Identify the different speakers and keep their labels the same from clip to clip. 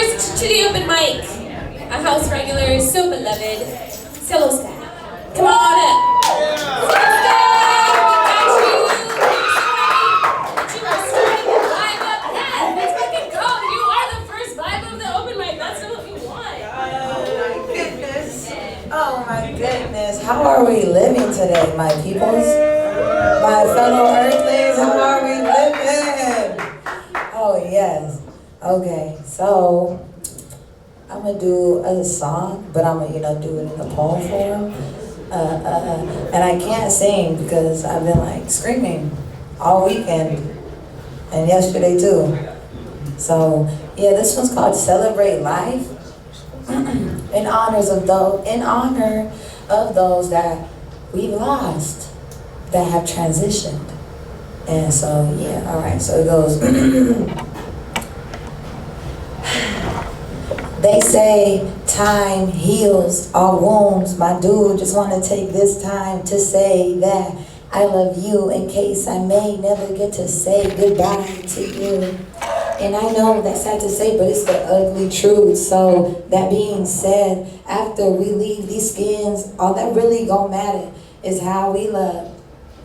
Speaker 1: First to the open mic, a house regular, so beloved, Solo Sky. Come on up. Solo Sky, we got you. You are starting the vibe up. Yes, let's fucking go. You are the first vibe of the open mic. That's what we want.
Speaker 2: Oh my goodness. How are we living today, my peoples? My fellow earthlings, how are we living? Oh yes. Okay, so I'm gonna do a song, but I'm gonna do it in a poem form. And I can't sing because I've been like screaming all weekend and yesterday too. So yeah, this one's called Celebrate Life. in honor of those that we've lost, that have transitioned. And so yeah, all right, so it goes. They say time heals all wounds. My dude, just want to take this time to say that I love you in case I may never get to say goodbye to you. And I know that's sad to say, but it's the ugly truth. So that being said, after we leave these skins, all that really gonna matter is how we love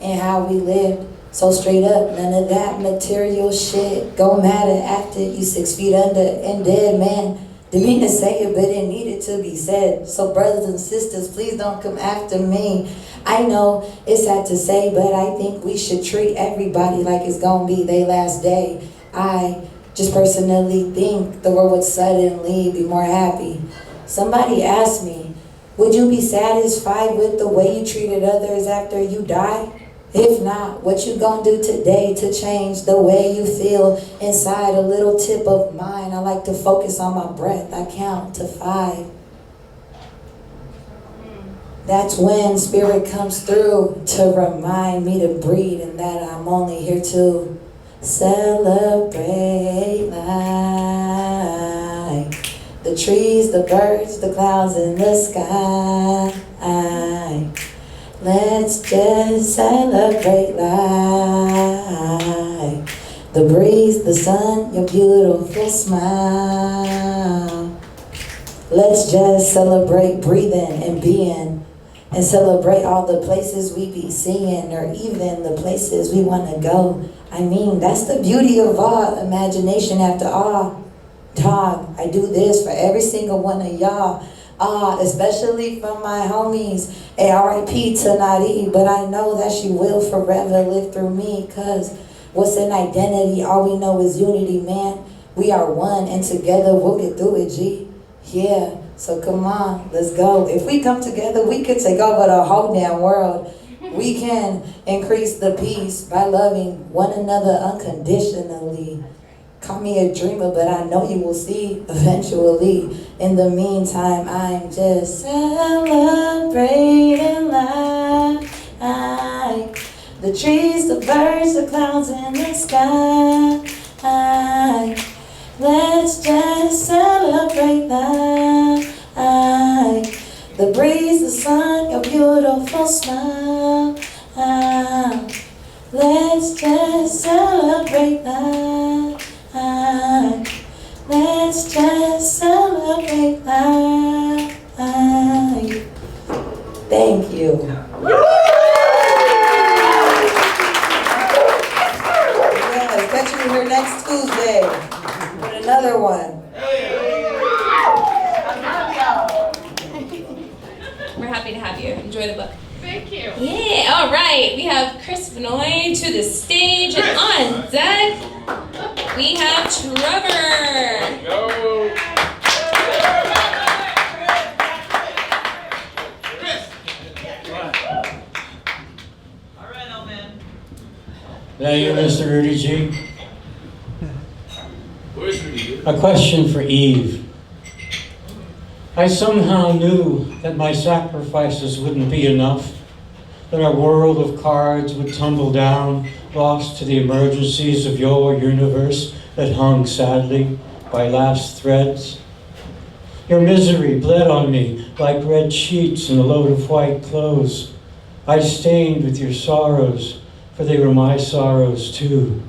Speaker 2: and how we lived. So straight up, none of that material shit gon' matter after you 6 feet under and dead, man. Didn't mean to say it, but it needed to be said. So brothers and sisters, please don't come after me. I know it's sad to say, but I think we should treat everybody like it's gonna be their last day. I just personally think the world would suddenly be more happy. Somebody asked me, would you be satisfied with the way you treated others after you die? If not, what you gonna do today to change the way you feel inside? A little tip of mine, I like to focus on my breath. I count to 5. That's when spirit comes through to remind me to breathe and that I'm only here to celebrate life. The trees, the birds, the clouds in the sky. Let's just celebrate life. The breeze, the sun, your beautiful smile. Let's just celebrate breathing and being, and celebrate all the places we be seeing, or even the places we want to go. I mean, that's the beauty of all imagination after all. Dog, I do this for every single one of y'all. Especially from my homies, R.I.P. to Nadi, but I know that she will forever live through me, cause what's an identity? All we know is unity, man. We are one, and together we'll get through it, G. Yeah, so come on, let's go. If we come together, we could take over the whole damn world. We can increase the peace by loving one another unconditionally. Call me a dreamer, but I know you will see eventually. In the meantime, I'm just celebrating life. The trees, the birds, the clouds in the sky. Let's just celebrate life. The breeze, the sun, your beautiful smile. Let's just celebrate life. Let's just celebrate life. Thank you. Yes, catch you here next Tuesday with another one.
Speaker 1: We're happy to have you. Enjoy the book.
Speaker 3: Thank you.
Speaker 1: Yeah, all right. We have Chris Vinoy to the stage, and on deck, we have Trevor.
Speaker 3: Go.
Speaker 4: All right, old man.
Speaker 5: Thank you, Mr. Rudy G.
Speaker 3: Where's Rudy?
Speaker 5: A question for Eve. I somehow knew that my sacrifices wouldn't be enough, that our world of cards would tumble down, lost to the emergencies of your universe that hung sadly by last threads. Your misery bled on me like red sheets in a load of white clothes. I stained with your sorrows, for they were my sorrows too.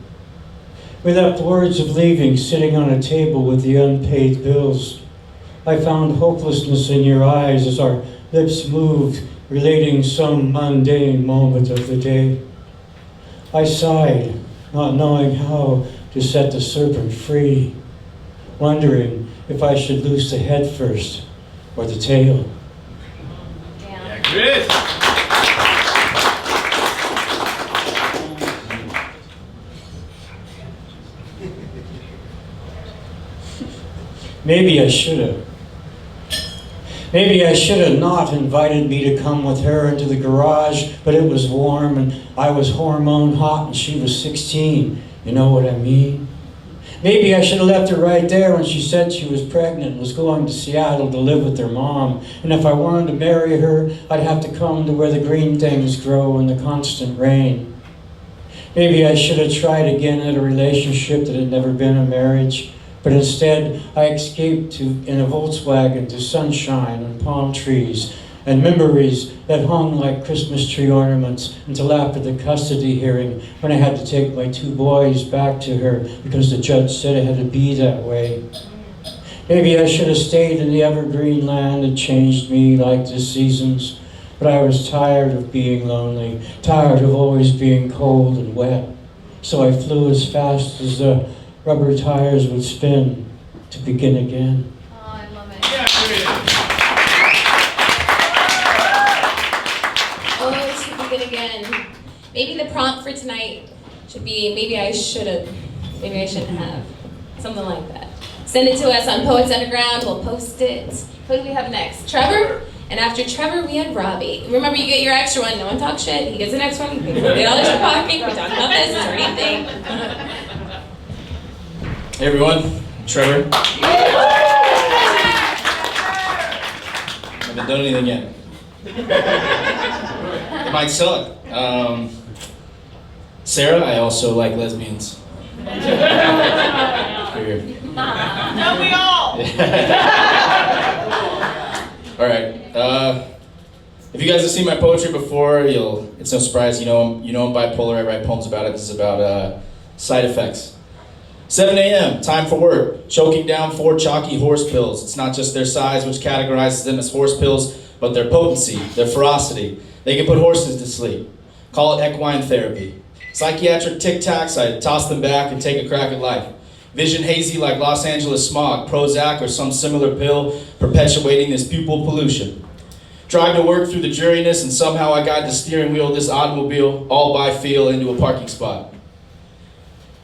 Speaker 5: We left words of leaving sitting on a table with the unpaid bills. I found hopelessness in your eyes as our lips moved, relating some mundane moment of the day. I sighed, not knowing how to set the serpent free, wondering if I should loose the head first or the tail.
Speaker 3: Yeah, Chris!
Speaker 5: Maybe I should have. Maybe I should have not invited me to come with her into the garage, but it was warm and I was hormone hot and she was 16. You know what I mean? Maybe I should have left her right there when she said she was pregnant and was going to Seattle to live with her mom. And if I wanted to marry her, I'd have to come to where the green things grow in the constant rain. Maybe I should have tried again at a relationship that had never been a marriage. But instead, I escaped in a Volkswagen to sunshine and palm trees and memories that hung like Christmas tree ornaments until after the custody hearing when I had to take my 2 boys back to her because the judge said it had to be that way. Maybe I should have stayed in the evergreen land that changed me like the seasons, but I was tired of being lonely, tired of always being cold and wet. So I flew as fast as the rubber tires would spin to begin again.
Speaker 1: Oh, I love it.
Speaker 3: Yeah,
Speaker 1: Oh, to begin again. Maybe the prompt for tonight should be, maybe I should have, maybe I shouldn't have. Something like that. Send it to us on Poets Underground. We'll post it. Who do we have next? Trevor? And after Trevor, we had Robbie. Remember, you get your extra one. No one talks shit. He gets the next one. You pay $40 for parking. We talk about this. Is there anything?
Speaker 4: Hey everyone, Trevor. I haven't done anything yet. It might suck. Sarah, I also like lesbians. Weird.
Speaker 3: Don't we all?
Speaker 4: Alright, if you guys have seen my poetry before, it's no surprise, you know I'm bipolar, I write poems about it. This is about side effects. 7 a.m., time for work. Choking down 4 chalky horse pills. It's not just their size which categorizes them as horse pills, but their potency, their ferocity. They can put horses to sleep. Call it equine therapy. Psychiatric tic-tacs, I toss them back and take a crack at life. Vision hazy like Los Angeles smog, Prozac or some similar pill perpetuating this pupil pollution. Drive to work through the dreariness and somehow I guide the steering wheel of this automobile all by feel into a parking spot.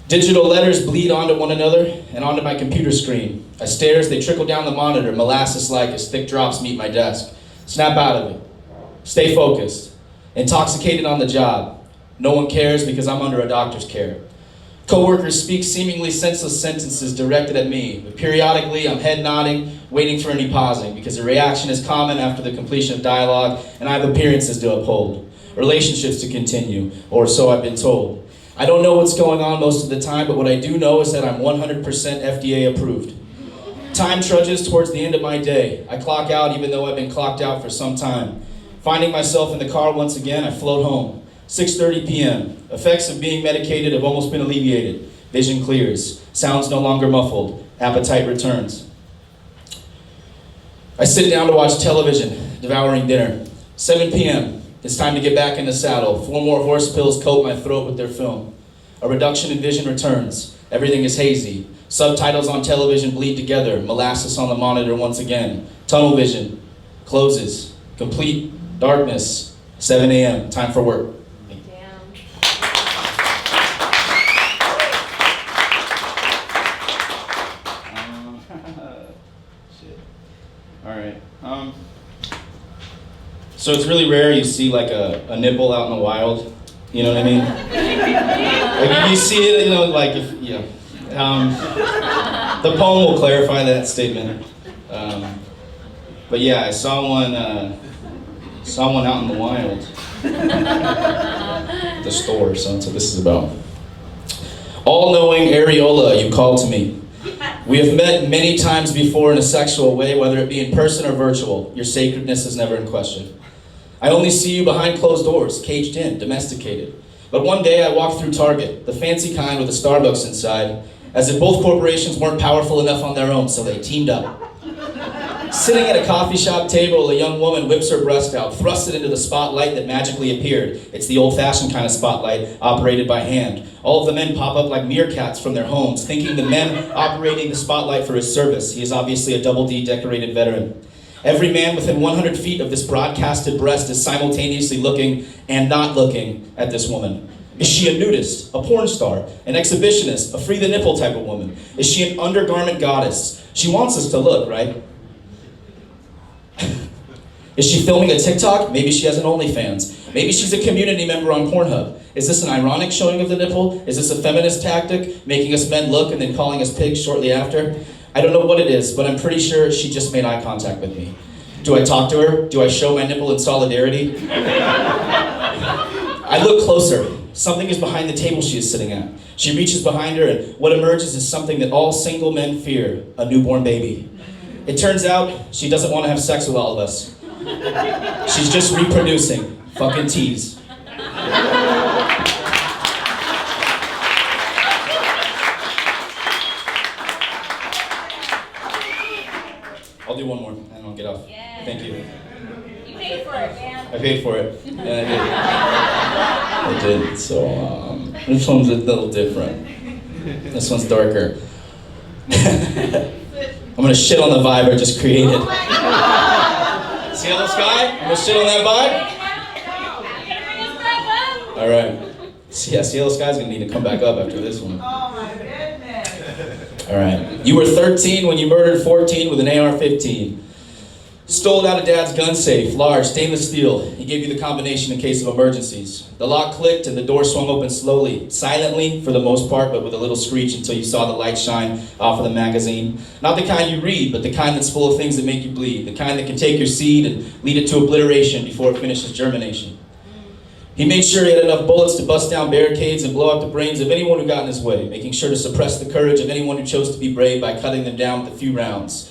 Speaker 4: Digital letters bleed onto one another and onto my computer screen. I stare as they trickle down the monitor, molasses-like as thick drops meet my desk. Snap out of it. Stay focused. Intoxicated on the job. No one cares because I'm under a doctor's care. Coworkers speak seemingly senseless sentences directed at me, but periodically I'm head nodding, waiting for any pausing, because a reaction is common after the completion of dialogue, and I have appearances to uphold, relationships to continue, or so I've been told. I don't know what's going on most of the time, but what I do know is that I'm 100% FDA approved. Time trudges towards the end of my day. I clock out even though I've been clocked out for some time. Finding myself in the car once again, I float home. 6:30 p.m. Effects of being medicated have almost been alleviated. Vision clears. Sounds no longer muffled. Appetite returns. I sit down to watch television, devouring dinner. 7 p.m. It's time to get back in the saddle. 4 more horse pills coat my throat with their film. A reduction in vision returns. Everything is hazy. Subtitles on television bleed together. Molasses on the monitor once again. Tunnel vision closes. Complete darkness. 7 a.m. Time for work.
Speaker 1: Damn.
Speaker 4: Shit. All right. So it's really rare you see like a nipple out in the wild. You know what I mean? Like if you see it, you know, like if the poem will clarify that statement. But yeah, I saw one out in the wild. The store, so that's what this is about. All-knowing areola, you call to me. We have met many times before in a sexual way, whether it be in person or virtual. Your sacredness is never in question. I only see you behind closed doors, caged in, domesticated. But one day I walked through Target, the fancy kind with a Starbucks inside, as if both corporations weren't powerful enough on their own, so they teamed up. Sitting at a coffee shop table, a young woman whips her breast out, thrusts it into the spotlight that magically appeared. It's the old-fashioned kind of spotlight, operated by hand. All of the men pop up like meerkats from their homes, thinking the men operating the spotlight for his service. He is obviously a double D decorated veteran. Every man within 100 feet of this broadcasted breast is simultaneously looking and not looking at this woman. Is she a nudist, a porn star, an exhibitionist, a free the nipple type of woman? Is she an undergarment goddess? She wants us to look, right? Is she filming a TikTok? Maybe she has an OnlyFans. Maybe she's a community member on Pornhub. Is this an ironic showing of the nipple? Is this a feminist tactic, making us men look and then calling us pigs shortly after? I don't know what it is, but I'm pretty sure she just made eye contact with me. Do I talk to her? Do I show my nipple in solidarity? I look closer. Something is behind the table she is sitting at. She reaches behind her, and what emerges is something that all single men fear, a newborn baby. It turns out she doesn't want to have sex with all of us. She's just reproducing. Fucking tease. I'll do one more, and I'll get off.
Speaker 1: Yeah.
Speaker 4: Thank you.
Speaker 1: You paid for it, man.
Speaker 4: I paid for it. Yeah, I did. So, this one's a little different. This one's darker. I'm gonna shit on the vibe I just created. See Yellow Sky? I'm gonna shit on that vibe? Alright. Yeah, Yellow Sky's gonna need to come back up after this one.
Speaker 3: Oh my goodness.
Speaker 4: Alright. You were 13 when you murdered 14 with an AR-15. Stole it out of Dad's gun safe, large, stainless steel. He gave you the combination in case of emergencies. The lock clicked and the door swung open slowly, silently for the most part, but with a little screech until you saw the light shine off of the magazine. Not the kind you read, but the kind that's full of things that make you bleed. The kind that can take your seed and lead it to obliteration before it finishes germination. He made sure he had enough bullets to bust down barricades and blow out the brains of anyone who got in his way, making sure to suppress the courage of anyone who chose to be brave by cutting them down with a few rounds.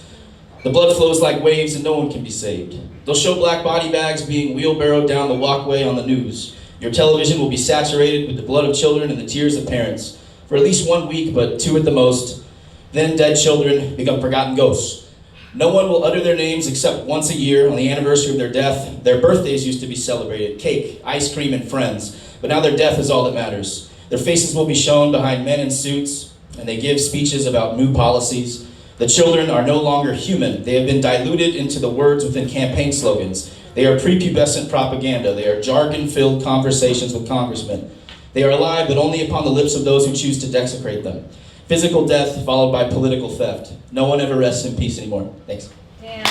Speaker 4: The blood flows like waves and no one can be saved. They'll show black body bags being wheelbarrowed down the walkway on the news. Your television will be saturated with the blood of children and the tears of parents. For at least 1 week, but 2 at the most. Then dead children become forgotten ghosts. No one will utter their names except once a year on the anniversary of their death. Their birthdays used to be celebrated. Cake, ice cream, and friends. But now their death is all that matters. Their faces will be shown behind men in suits, and they give speeches about new policies. The children are no longer human. They have been diluted into the words within campaign slogans. They are prepubescent propaganda. They are jargon-filled conversations with congressmen. They are alive, but only upon the lips of those who choose to desecrate them. Physical death followed by political theft. No one ever rests in peace anymore. Thanks.
Speaker 1: Damn.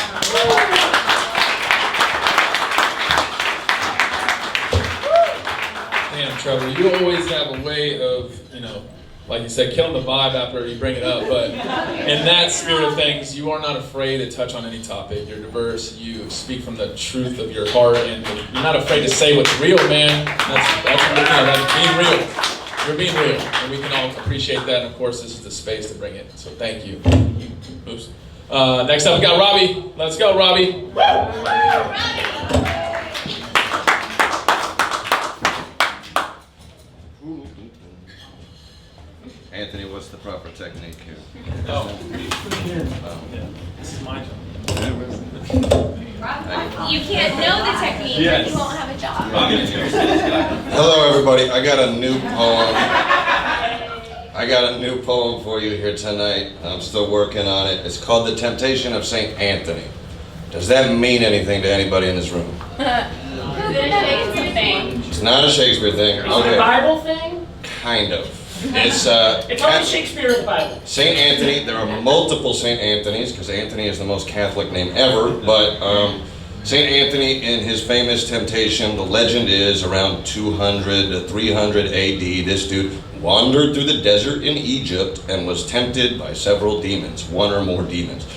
Speaker 6: Damn, Trevor, you always have a way of, like you said, killing the vibe after you bring it up, but in that spirit of things, you are not afraid to touch on any topic. You're diverse, you speak from the truth of your heart, and you're not afraid to say what's real, man. That's being real. You're being real, and we can all appreciate that, and of course, this is the space to bring it, so thank you. Oops. Next up, we got Robbie. Let's go, Robbie.
Speaker 7: Anthony, what's the proper technique here?
Speaker 6: This is my job.
Speaker 1: You can't know the technique, and you won't have a job.
Speaker 7: Hello, everybody. I got a new poem for you here tonight. I'm still working on it. It's called The Temptation of St. Anthony. Does that mean anything to anybody in this room?
Speaker 1: Is it a Shakespeare thing?
Speaker 7: It's not a Shakespeare thing.
Speaker 8: Is it a Bible thing?
Speaker 7: Kind of. It's
Speaker 8: only Shakespeare in the Bible.
Speaker 7: St. Anthony. There are multiple St. Anthonys because Anthony is the most Catholic name ever. But St. Anthony, in his famous temptation, the legend is around 200 to 300 AD. This dude wandered through the desert in Egypt and was tempted by several demons, one or more demons.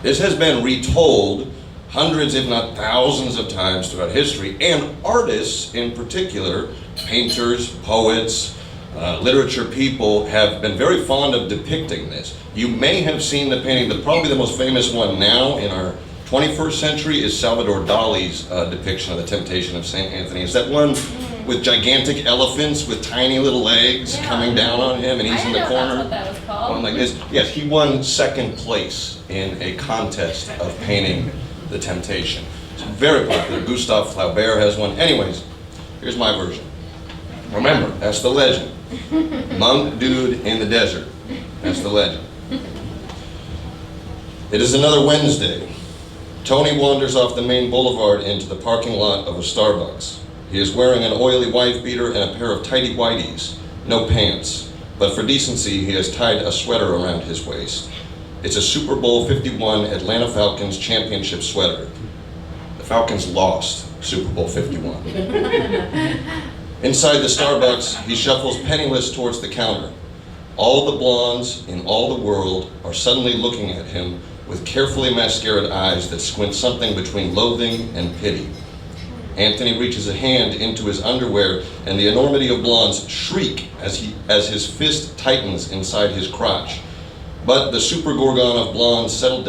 Speaker 7: This has been retold hundreds, if not thousands of times throughout history, and artists in particular, painters, poets, literature people have been very fond of depicting this. You may have seen the painting, probably the most famous one now in our 21st century is Salvador Dali's depiction of the temptation of St. Anthony. It's that one with gigantic elephants with tiny little legs coming down on him, and he's in the corner.
Speaker 1: That's what that was called.
Speaker 7: Going like this. Yes, he won second place in a contest of painting the Temptation. It's very popular. Gustave Flaubert has one. Anyways, here's my version. Remember, that's the legend. Monk dude in the desert. That's the legend. It is another Wednesday. Tony wanders off the main boulevard into the parking lot of a Starbucks. He is wearing an oily wife beater and a pair of tighty whities, no pants, but for decency he has tied a sweater around his waist. It's a Super Bowl 51 Atlanta Falcons championship sweater. The Falcons lost Super Bowl 51. Inside the Starbucks, he shuffles penniless towards the counter. All the blondes in all the world are suddenly looking at him with carefully mascaraed eyes that squint something between loathing and pity. Anthony reaches a hand into his underwear, and the enormity of blondes shriek as his fist tightens inside his crotch. But the super gorgon of blondes settle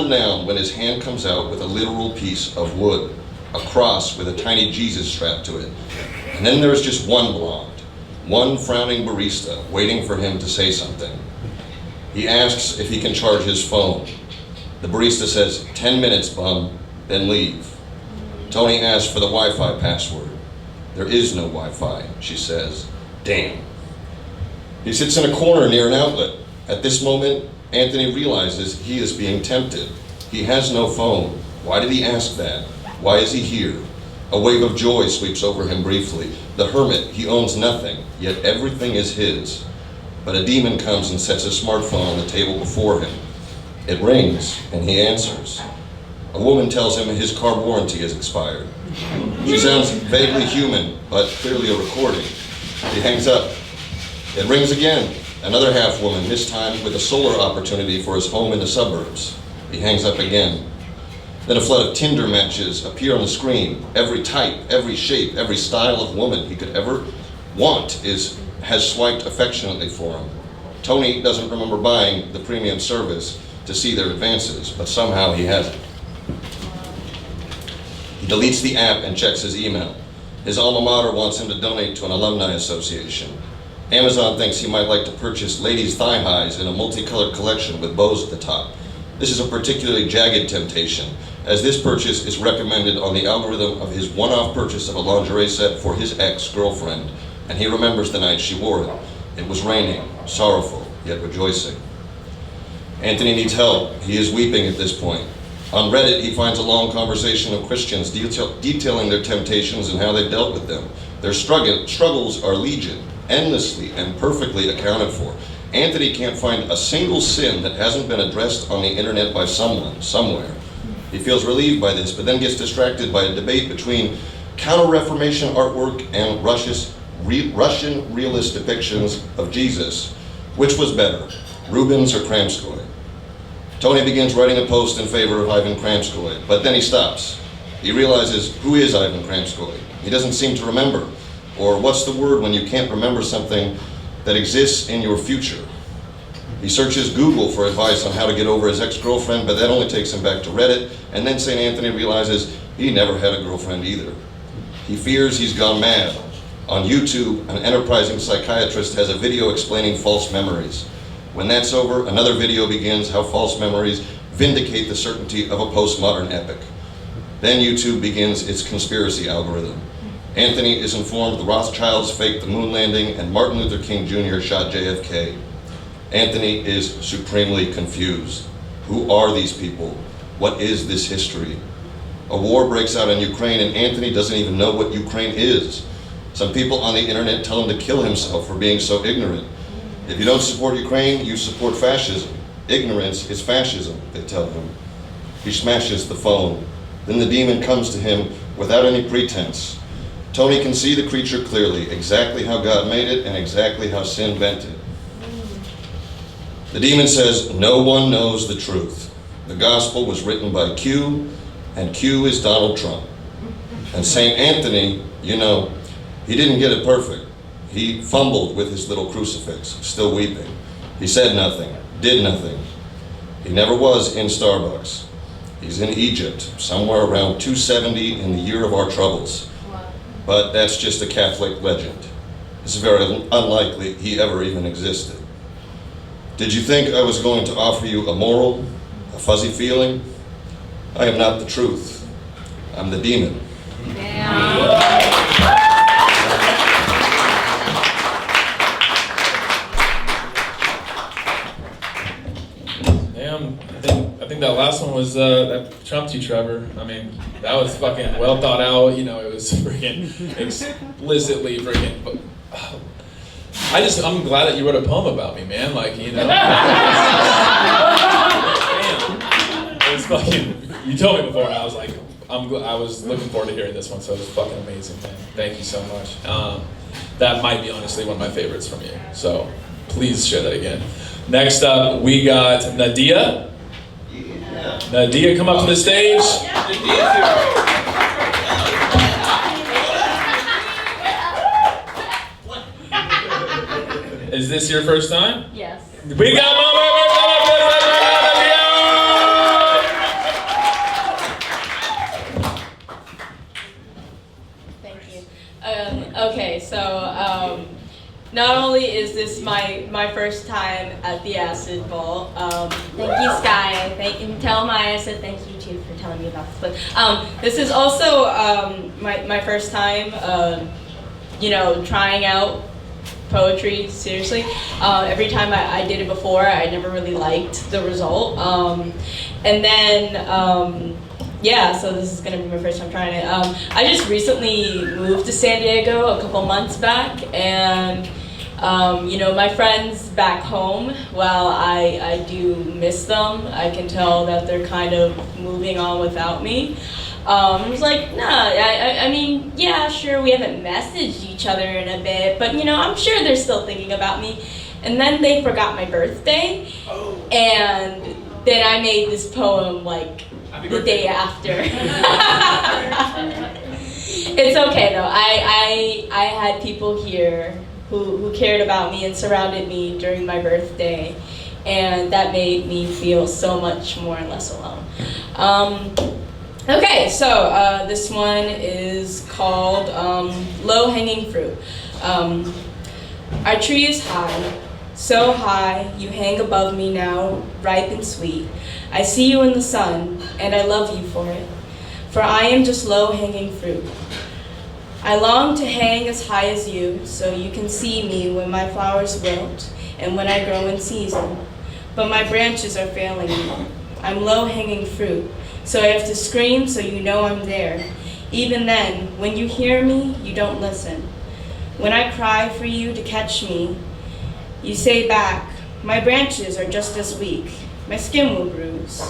Speaker 7: down when his hand comes out with a literal piece of wood, a cross with a tiny Jesus strapped to it. And then there's just one blonde, one frowning barista waiting for him to say something. He asks if he can charge his phone. The barista says, 10 minutes, bum, then leave. Tony asks for the Wi-Fi password. There is no Wi-Fi, she says. Damn. He sits in a corner near an outlet. At this moment, Anthony realizes he is being tempted. He has no phone. Why did he ask that? Why is he here? A wave of joy sweeps over him briefly. The hermit, he owns nothing, yet everything is his. But a demon comes and sets his smartphone on the table before him. It rings, and he answers. A woman tells him his car warranty has expired. She sounds vaguely human, but clearly a recording. He hangs up. It rings again. Another half woman, this time with a solar opportunity for his home in the suburbs. He hangs up again. Then a flood of Tinder matches appear on the screen. Every type, every shape, every style of woman he could ever want has swiped affectionately for him. Tony doesn't remember buying the premium service to see their advances, but somehow he has it. He deletes the app and checks his email. His alma mater wants him to donate to an alumni association. Amazon thinks he might like to purchase ladies' thigh highs in a multicolored collection with bows at the top. This is a particularly jagged temptation, as this purchase is recommended on the algorithm of his one-off purchase of a lingerie set for his ex-girlfriend, and he remembers the night she wore it. It was raining, sorrowful, yet rejoicing. Anthony needs help. He is weeping at this point. On Reddit, he finds a long conversation of Christians detailing their temptations and how they dealt with them. Their struggles are legion, endlessly and perfectly accounted for. Anthony can't find a single sin that hasn't been addressed on the internet by someone, somewhere. He feels relieved by this, but then gets distracted by a debate between Counter-Reformation artwork and Russian realist depictions of Jesus. Which was better, Rubens or Kramskoy? Tony begins writing a post in favor of Ivan Kramskoy, but then he stops. He realizes, who is Ivan Kramskoy? He doesn't seem to remember. Or what's the word when you can't remember something that exists in your future? He searches Google for advice on how to get over his ex-girlfriend, but that only takes him back to Reddit, and then St. Anthony realizes he never had a girlfriend either. He fears he's gone mad. On YouTube, an enterprising psychiatrist has a video explaining false memories. When that's over, another video begins how false memories vindicate the certainty of a postmodern epic. Then YouTube begins its conspiracy algorithm. Anthony is informed the Rothschilds faked the moon landing and Martin Luther King Jr. shot JFK. Anthony is supremely confused. Who are these people? What is this history? A war breaks out in Ukraine and Anthony doesn't even know what Ukraine is. Some people on the internet tell him to kill himself for being so ignorant. If you don't support Ukraine, you support fascism. Ignorance is fascism, they tell him. He smashes the phone. Then the demon comes to him without any pretense. Tony can see the creature clearly, exactly how God made it and exactly how sin bent it. The demon says, no one knows the truth. The gospel was written by Q, and Q is Donald Trump. And St. Anthony, you know, he didn't get it perfect. He fumbled with his little crucifix, still weeping. He said nothing, did nothing. He never was in Starbucks. He's in Egypt, somewhere around 270 in the year of our troubles.
Speaker 1: Wow.
Speaker 7: but that's just a Catholic legend. It's very unlikely he ever even existed. Did you think I was going to offer you a moral, a fuzzy feeling? I am not the truth. I'm the demon.
Speaker 6: Damn, I think that last one was that trumped you, Trevor. I mean, that was fucking well thought out. You know, it was freaking explicitly freaking. I'm glad that you wrote a poem about me, man. Like, you know. Damn. It was fucking. You told me before, and I was like, I was looking forward to hearing this one. So it was fucking amazing, man. Thank you so much. That might be honestly one of my favorites from you. So please share that again. Next up, we got Nadia. Yeah. Nadia, come up to the stage. Is this your first time?
Speaker 9: Yes.
Speaker 6: We got
Speaker 9: Thank you. Okay, so not only is this my first time at the Acid Ball, thank you, Sky. Tell Maya I said thank you too for telling me about this. But this is also my first time, trying out poetry seriously. Every time I did it before, I never really liked the result. And then so this is gonna be my first time trying it. I just recently moved to San Diego a couple months back, and my friends back home, while I do miss them, I can tell that they're kind of moving on without me. I was like, nah, I mean, yeah, sure, we haven't messaged each other in a bit, but I'm sure they're still thinking about me. And then they forgot my birthday, and then I made this poem like the day after. It's okay though. I had people here who cared about me and surrounded me during my birthday, and that made me feel so much more and less alone. Okay, so this one is called Low Hanging Fruit. Our tree is high, so high, you hang above me now, ripe and sweet. I see you in the sun, and I love you for it, for I am just low-hanging fruit. I long to hang as high as you, so you can see me when my flowers wilt, and when I grow in season. But my branches are failing me. I'm low-hanging fruit, so I have to scream so you know I'm there. Even then, when you hear me, you don't listen. When I cry for you to catch me, you say back, my branches are just as weak, my skin will bruise.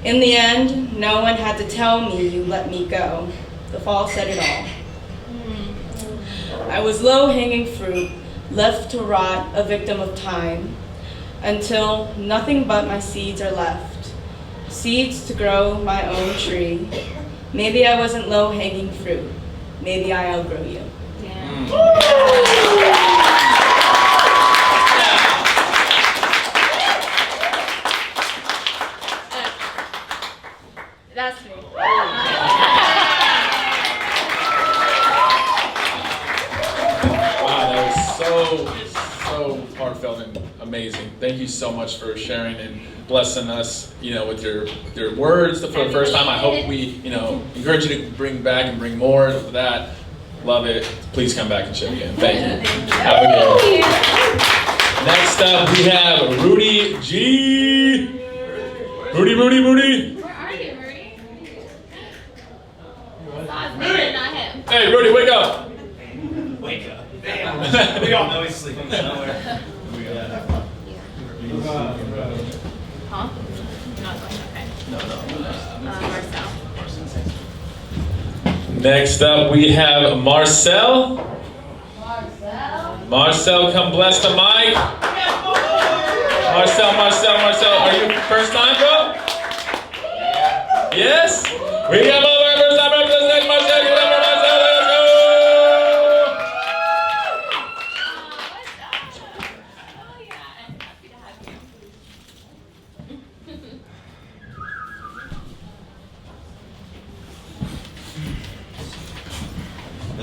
Speaker 9: In the end, no one had to tell me you let me go. The fall said it all. I was low-hanging fruit, left to rot, a victim of time, until nothing but my seeds are left. Seeds to grow my own tree. Maybe I wasn't low-hanging fruit. Maybe I outgrew you. That's me.
Speaker 6: Wow, that was so heartfelt and amazing. Thank you so much for sharing and blessing us, with your words for the first time. I hope we, encourage you to bring back and bring more of that. Love it. Please come back and share again. Thank you. Have a good one. Next up, we have Rudy G. Rudy.
Speaker 1: Where are you, Rudy? Not him.
Speaker 6: Hey, Rudy, wake up.
Speaker 3: Wake up. Damn. We all know he's sleeping somewhere.
Speaker 1: Huh? Not going, okay. No. Marcel.
Speaker 6: Next up, we have Marcel. Marcel, come bless the mic. Marcel, are you first time, bro? Yes? We got my first time representing Marcel. Give it up for Marcel. Let's go.
Speaker 1: Oh yeah, I'm happy to have you.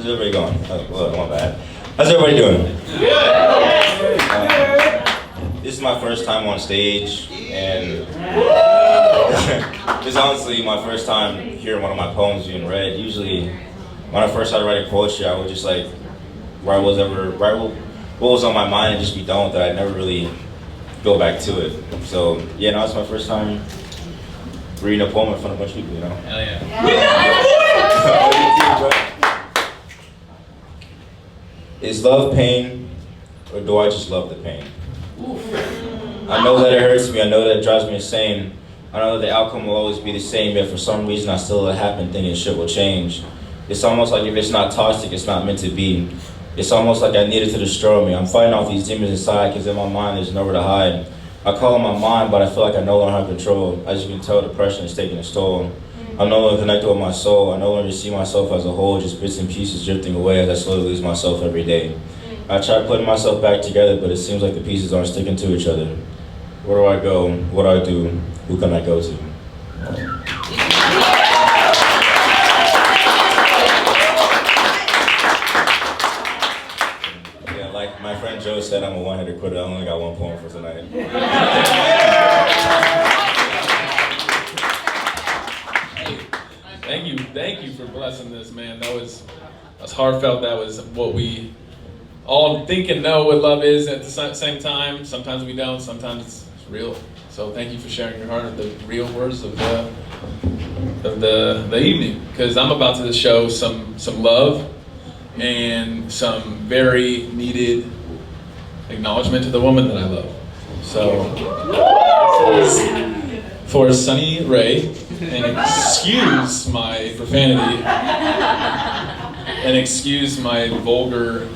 Speaker 10: How's everybody going? Oh, well, my bad. How's everybody doing? This is my first time on stage, and this is honestly my first time hearing one of my poems being read. Usually, when I first started writing poetry, I would just like write what was on my mind and just be done with it. I'd never really go back to it. So yeah, now it's my first time reading a poem in front of a bunch of people, you know?
Speaker 6: Hell yeah.
Speaker 10: Is love pain, or do I just love the pain? I know that it hurts me, I know that it drives me insane. I know that the outcome will always be the same, yet for some reason I still let it happen thinking shit will change. It's almost like if it's not toxic, it's not meant to be. It's almost like I need it to destroy me. I'm fighting off these demons inside because in my mind there's nowhere to hide. I call it my mind, but I feel like I no longer have control. As you can tell, depression is taking its toll. I'm no longer connected with my soul. I no longer see myself as a whole, just bits and pieces drifting away as I slowly lose myself every day. I try putting myself back together, but it seems like the pieces aren't sticking to each other. Where do I go? What do I do? Who can I go to? Yeah, like my friend Joe said, I'm a one-hitter quitter. I only got one poem for tonight.
Speaker 6: Thank you for blessing this, man. That was heartfelt. That was what we all think and know what love is at the same time. Sometimes we don't, sometimes it's real. So thank you for sharing your heart, the real words of the evening. Because I'm about to show some love and some very needed acknowledgement to the woman that I love. So this is for Sunny Ray, and excuse my profanity, and excuse my vulgar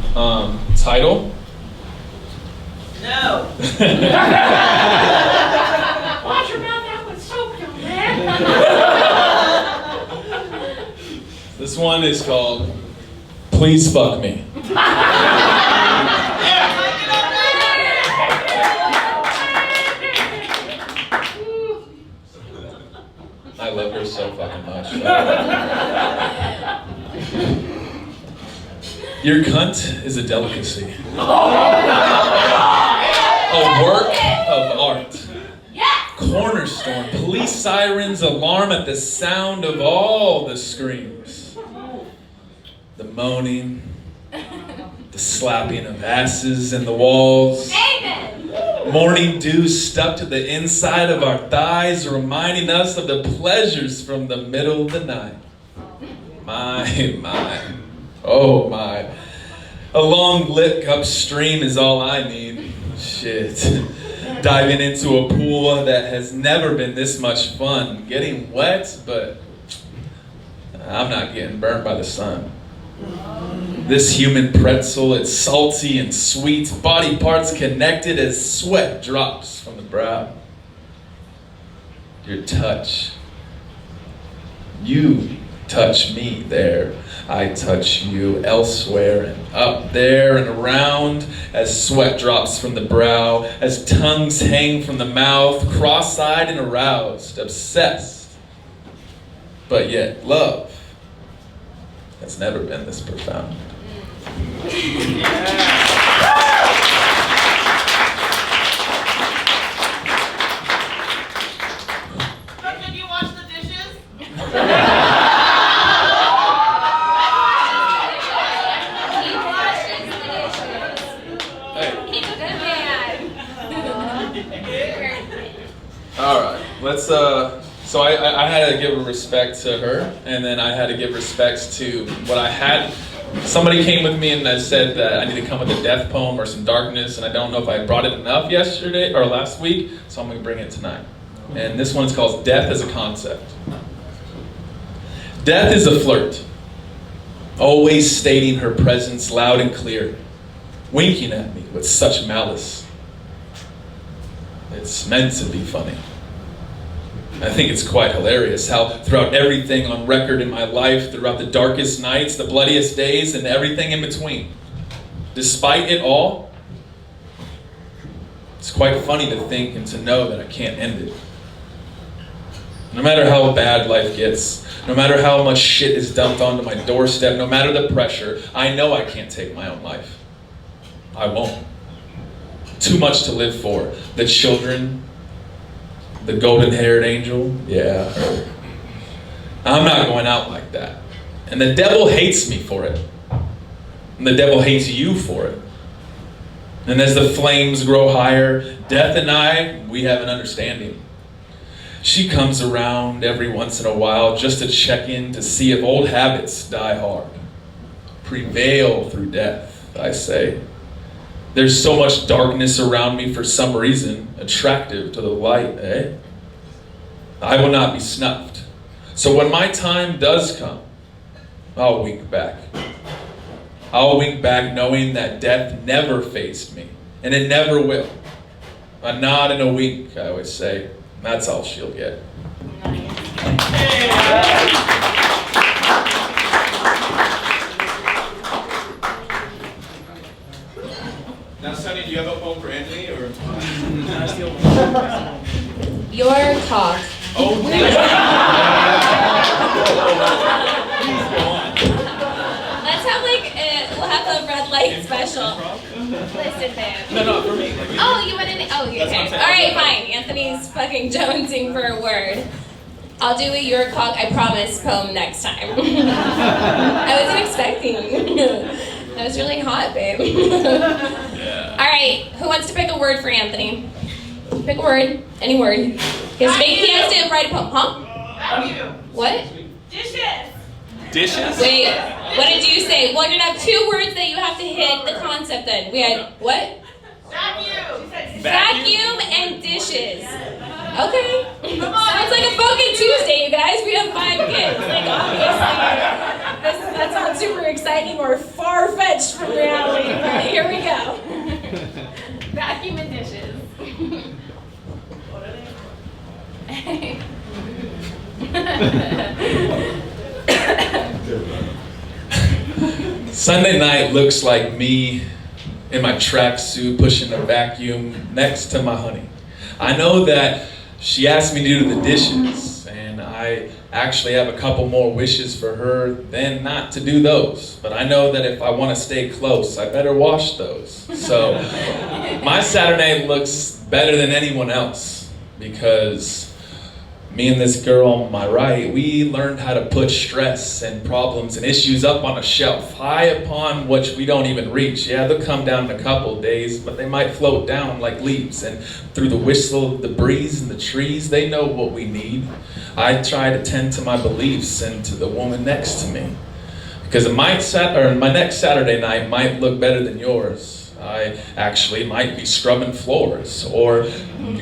Speaker 6: title.
Speaker 8: No. Wash your mouth out with soap, young man.
Speaker 6: This one is called Please Fuck Me. I love her so fucking much. Your cunt is a delicacy. A work of art. Cornerstone, police sirens alarm at the sound of all the screams. The moaning, the slapping of asses in the walls. Morning dew stuck to the inside of our thighs, reminding us of the pleasures from the middle of the night. My, oh my. A long lick upstream is all I need. Shit. Diving into a pool that has never been this much fun. Getting wet, but I'm not getting burnt by the sun. This human pretzel, it's salty and sweet, body parts connected as sweat drops from the brow. Your touch. You touch me there. I touch you elsewhere and up there and around as sweat drops from the brow, as tongues hang from the mouth, cross-eyed and aroused, obsessed. But yet love has never been this profound.
Speaker 8: Did you wash the dishes?
Speaker 6: All right, let's, so I had to give respect to her, and then I had to give respect to what I had. Somebody came with me and said that I need to come with a death poem or some darkness, and I don't know if I brought it enough yesterday or last week, so I'm going to bring it tonight. And this one's called Death as a Concept. Death is a flirt, always stating her presence loud and clear, winking at me with such malice. It's meant to be funny. I think it's quite hilarious how throughout everything on record in my life, throughout the darkest nights, the bloodiest days, and everything in between, despite it all, it's quite funny to think and to know that I can't end it. No matter how bad life gets, no matter how much shit is dumped onto my doorstep, no matter the pressure, I know I can't take my own life. I won't. Too much to live for. The children, the golden-haired angel, yeah, her. I'm not going out like that. And the devil hates me for it. And the devil hates you for it. And as the flames grow higher, Death and I, we have an understanding. She comes around every once in a while just to check in to see if old habits die hard. Prevail through death, I say. There's so much darkness around me for some reason, attractive to the light, eh? I will not be snuffed. So when my time does come, I'll wink back. I'll wink back knowing that death never faced me, and it never will. A nod and a wink, I would say. That's all she'll get.
Speaker 3: Now, Sonny, do you have a poem for Anthony, or?
Speaker 1: Your cock.
Speaker 3: Oh, please go on.
Speaker 1: Let's have we'll have a red light special. Listen, man.
Speaker 3: No, for me.
Speaker 1: Oh, you went in. Oh, you
Speaker 3: That's what
Speaker 1: okay?
Speaker 3: I'm saying.
Speaker 1: All right, fine. Anthony's fucking jonesing for a word. I'll do a your cock, I promise poem next time. I wasn't expecting. That was really hot, babe.
Speaker 3: Yeah.
Speaker 1: All right, who wants to pick a word for Anthony? Pick a word, any word. He has to write a poem, huh?
Speaker 8: Vacuum.
Speaker 1: What?
Speaker 8: Dishes.
Speaker 3: Dishes?
Speaker 1: Wait, what did you say? Well, you're gonna have 2 words that you have to hit the concept then. We had what?
Speaker 8: Vacuum.
Speaker 1: Vacuum and dishes. Okay. Sounds like a fucking Tuesday, you guys. We have 5 kids. Like, obviously, that sounds super exciting or far-fetched from reality, but here we go. Vacuum and dishes.
Speaker 6: Sunday night looks like me in my tracksuit pushing a vacuum next to my honey. I know that she asked me to do the dishes, and I actually have a couple more wishes for her than not to do those. But I know that if I want to stay close, I better wash those. So my Saturday looks better than anyone else because me and this girl on my right, we learned how to put stress and problems and issues up on a shelf, high upon which we don't even reach. Yeah, they'll come down in a couple days, but they might float down like leaves. And through the whistle of the breeze and the trees, they know what we need. I try to tend to my beliefs and to the woman next to me. Because my next Saturday night might look better than yours. I actually might be scrubbing floors or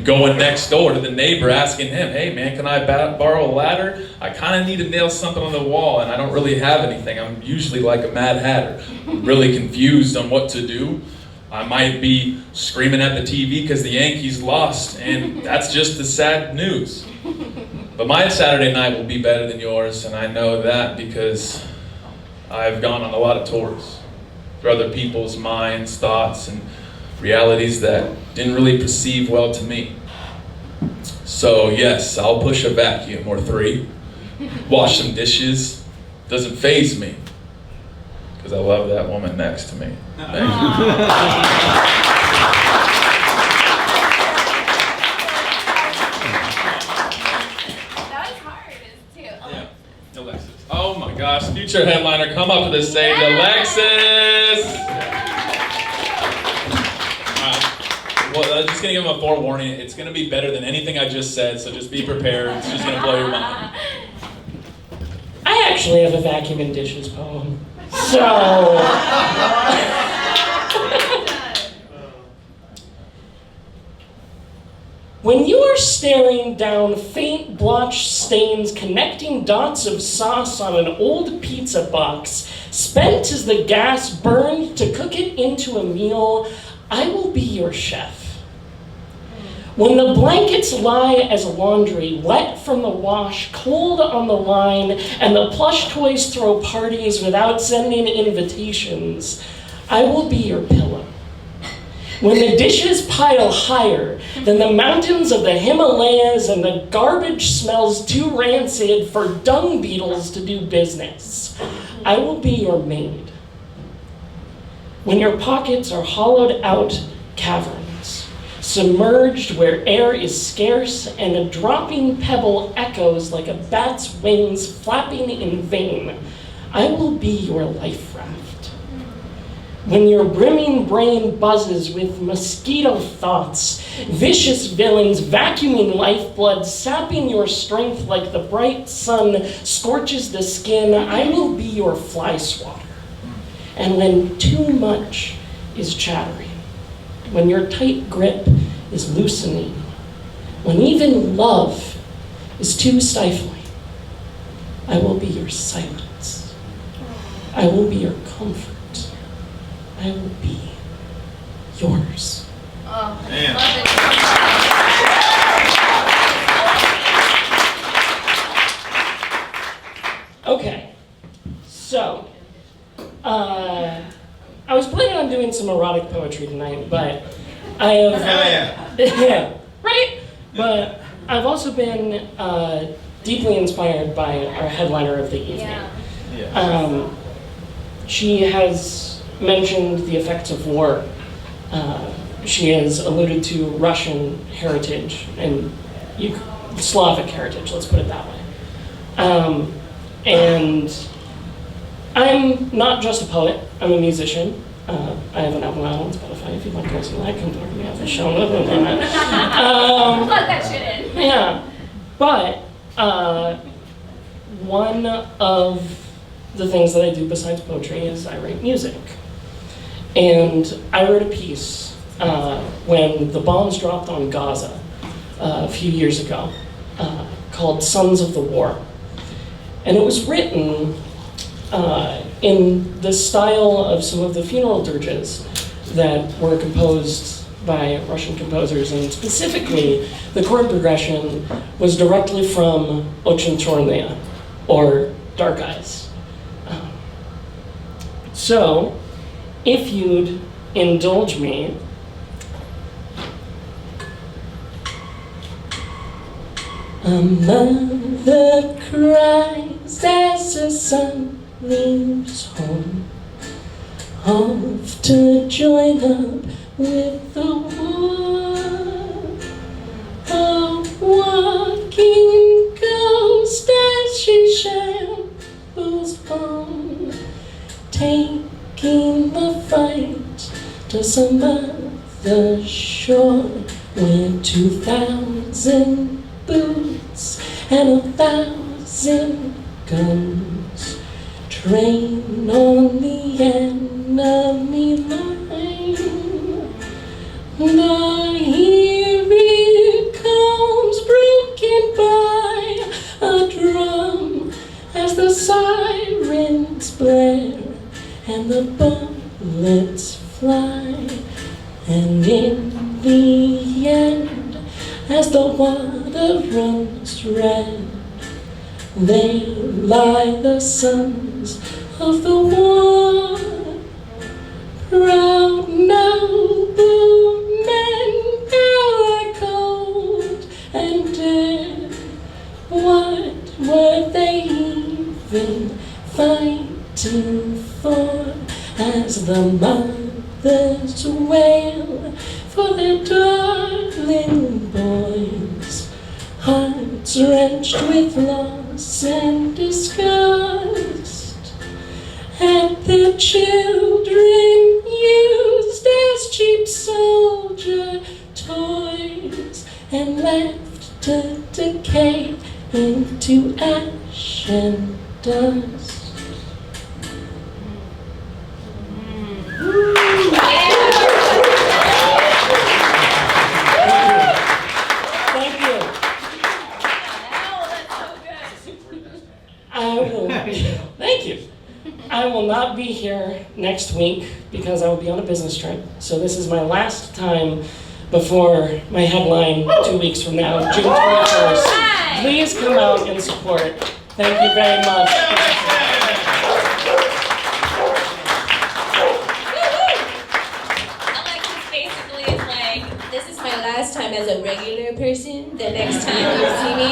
Speaker 6: going next door to the neighbor asking him, hey man, can I borrow a ladder? I kind of need to nail something on the wall and I don't really have anything. I'm usually like a Mad Hatter, really confused on what to do. I might be screaming at the TV because the Yankees lost, and that's just the sad news. But my Saturday night will be better than yours, and I know that because I've gone on a lot of tours through other people's minds, thoughts, and realities that didn't really perceive well to me. So yes, I'll push a vacuum or 3, wash some dishes, doesn't faze me, because I love that woman next to me. Thank you.
Speaker 1: That was hard, too.
Speaker 6: Yeah, Alexis. Oh my gosh, future headliner, come up to the stage, Alexis! Well, just gonna give him a forewarning. It's gonna be better than anything I just said, so just be prepared. It's just gonna blow your mind.
Speaker 11: I actually have a vacuum and dishes poem. So, when you are staring down faint blotch stains connecting dots of sauce on an old pizza box, spent as the gas burned to cook it into a meal, I will be your chef. When the blankets lie as laundry, wet from the wash, cold on the line, and the plush toys throw parties without sending invitations, I will be your pillow. When the dishes pile higher than the mountains of the Himalayas and the garbage smells too rancid for dung beetles to do business, I will be your maid. When your pockets are hollowed out caverns, submerged where air is scarce and a dropping pebble echoes like a bat's wings flapping in vain, I will be your life raft. When your brimming brain buzzes with mosquito thoughts, vicious villains vacuuming lifeblood, sapping your strength like the bright sun scorches the skin, I will be your fly swatter. And when too much is chattering, when your tight grip is loosening, when even love is too stifling, I will be your silence. I will be your comfort. I will be yours.
Speaker 8: Oh,
Speaker 3: Man.
Speaker 8: love it.
Speaker 11: Okay, so, I was planning on doing some erotic poetry tonight, but I have...
Speaker 3: Hell yeah.
Speaker 11: Yeah, right? But I've also been deeply inspired by our headliner of the evening.
Speaker 3: Yeah.
Speaker 11: She has mentioned the effects of war. She has alluded to Russian heritage and Slavic heritage, let's put it that way. And I'm not just a poet, I'm a musician. I have an album out on Spotify if you'd like to listen to that. Come talk to me after the show.
Speaker 1: Plug that shit in.
Speaker 11: Yeah, but one of the things that I do besides poetry is I write music. And I wrote a piece when the bombs dropped on Gaza a few years ago called Sons of the War. And it was written in the style of some of the funeral dirges that were composed by Russian composers, and specifically the chord progression was directly from Очень черные, or Dark Eyes. So, if you'd indulge me, a mother cries as her son leaves home, off to join up with the war. A walking ghost as she shambles on, taking the fight to some other shore where 2,000 boots and 1,000 guns train on the enemy line. But here it comes, broken by a drum, as the sirens blare and the bullets fly. And in the end, as the water runs red, they lie, the sons of the war. Proud noble men, now are cold and dead. What were they even fighting for, as the mothers wail for their darling boys, hearts wrenched with loss and disgust, at their children used as cheap soldier toys and left to decay into ash and dust. Thank you. Thank you. I will not be here next week because I will be on a business trip. So this is my last time before my headline 2 weeks from now, June 21st. Please come out and support. Thank you very much.
Speaker 1: Alexis basically camera person the next time you see me.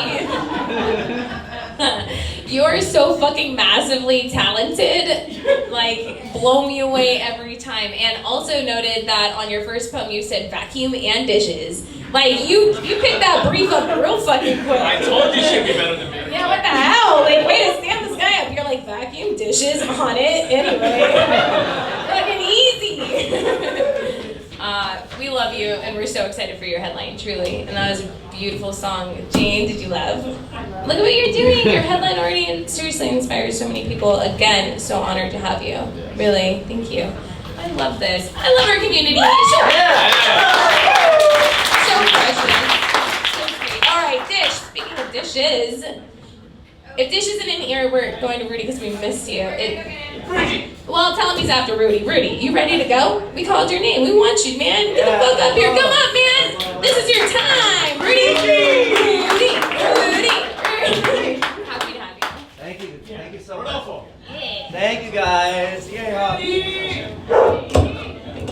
Speaker 1: You are so fucking massively talented. Like, blow me away every time. And also noted that on your first poem you said vacuum and dishes. Like, you picked that brief up real fucking quick.
Speaker 3: I told you she'd be better than me.
Speaker 1: Yeah, what the hell? Like, way to stand this guy up. You're like, vacuum, dishes, on it, anyway. Fucking easy. We love you, and we're so excited for your headline, truly. And that was a beautiful song. Jane, did you love? Look at what you're doing. Your headline already seriously inspires so many people. Again, so honored to have you. Really, thank you. I love this. I love our community. So precious. So sweet. All right, Dish. Speaking of dishes, if Dish isn't in here, we're going to Rudy because we missed you.
Speaker 3: Rudy.
Speaker 1: Well, tell him he's after Rudy. Rudy, you ready to go? We called your name. We want you, man. Get the fuck up here. Come on, man. This is your time. Rudy. Rudy. Happy to have you.
Speaker 12: Thank you. Thank you so much.
Speaker 3: Rodolfo.
Speaker 1: Yeah.
Speaker 12: Thank you guys. Yeah.
Speaker 1: The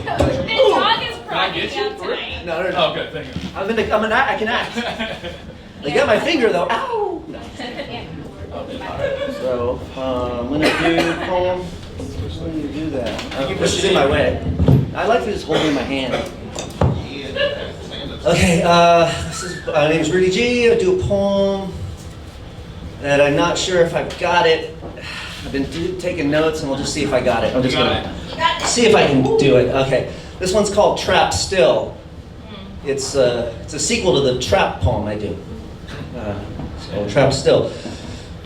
Speaker 1: dog is
Speaker 3: Can I
Speaker 1: propping
Speaker 3: get
Speaker 1: me
Speaker 3: you?
Speaker 1: up tonight.
Speaker 12: No.
Speaker 3: Oh, good. Thank you.
Speaker 12: I can act. They got my finger though. Ow. No. So I'm gonna do poem. When you do that, this is in my way. I like to just hold it in my hand. Okay, my name's Rudy G. I do a poem that I'm not sure if I've got it. I've been taking notes, and we'll just see if I got it. I'm just gonna see if I can do it. Okay, this one's called Trap Still. It's a sequel to the trap poem I do. So Trap Still.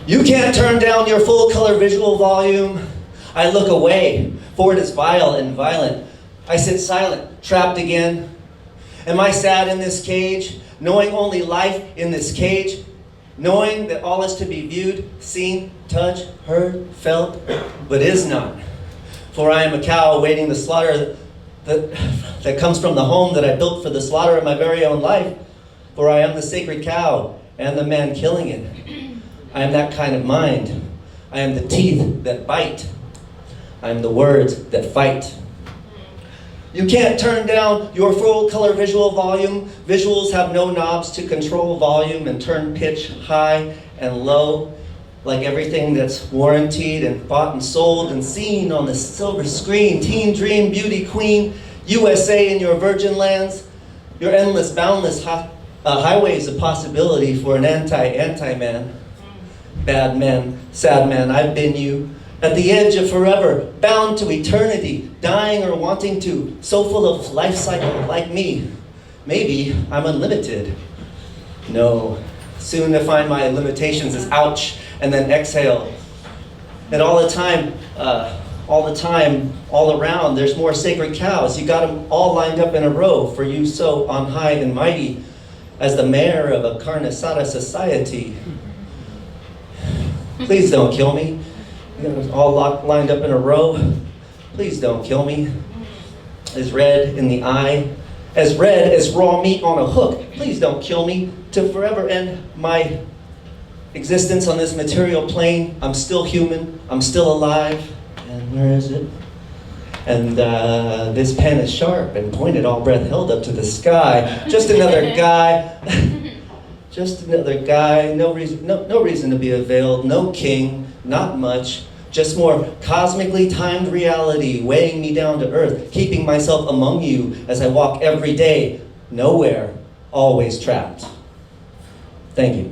Speaker 12: You can't turn down your full color visual volume. I look away, for it is vile and violent. I sit silent, trapped again. Am I sad in this cage, knowing only life in this cage? Knowing that all is to be viewed, seen, touched, heard, felt, but is not. For I am a cow awaiting the slaughter that comes from the home that I built for the slaughter of my very own life. For I am the sacred cow and the man killing it. I am that kind of mind. I am the teeth that bite. I am the words that fight. You can't turn down your full color visual volume. Visuals have no knobs to control volume and turn pitch high and low. Like everything that's warranted and bought and sold and seen on the silver screen. Teen dream, beauty queen, USA in your virgin lands. Your endless, boundless highways of possibility for an anti-man. Bad man, sad man, I've been you. At the edge of forever, bound to eternity, dying or wanting to, so full of life cycle like me. Maybe I'm unlimited. No, soon to find my limitations is ouch, and then exhale. And all the time, all around, there's more sacred cows. You got them all lined up in a row for you so on high and mighty as the mayor of a carne asada society. Please don't kill me. All lined up in a row. Please don't kill me. As red in the eye, as red as raw meat on a hook. Please don't kill me. To forever end my existence on this material plane. I'm still human. I'm still alive. And where is it? And this pen is sharp and pointed, all breath held up to the sky. Just another guy. Just another guy. No reason to be availed. No king. Not much. Just more cosmically timed reality weighing me down to earth, keeping myself among you as I walk every day, nowhere, always trapped. Thank you.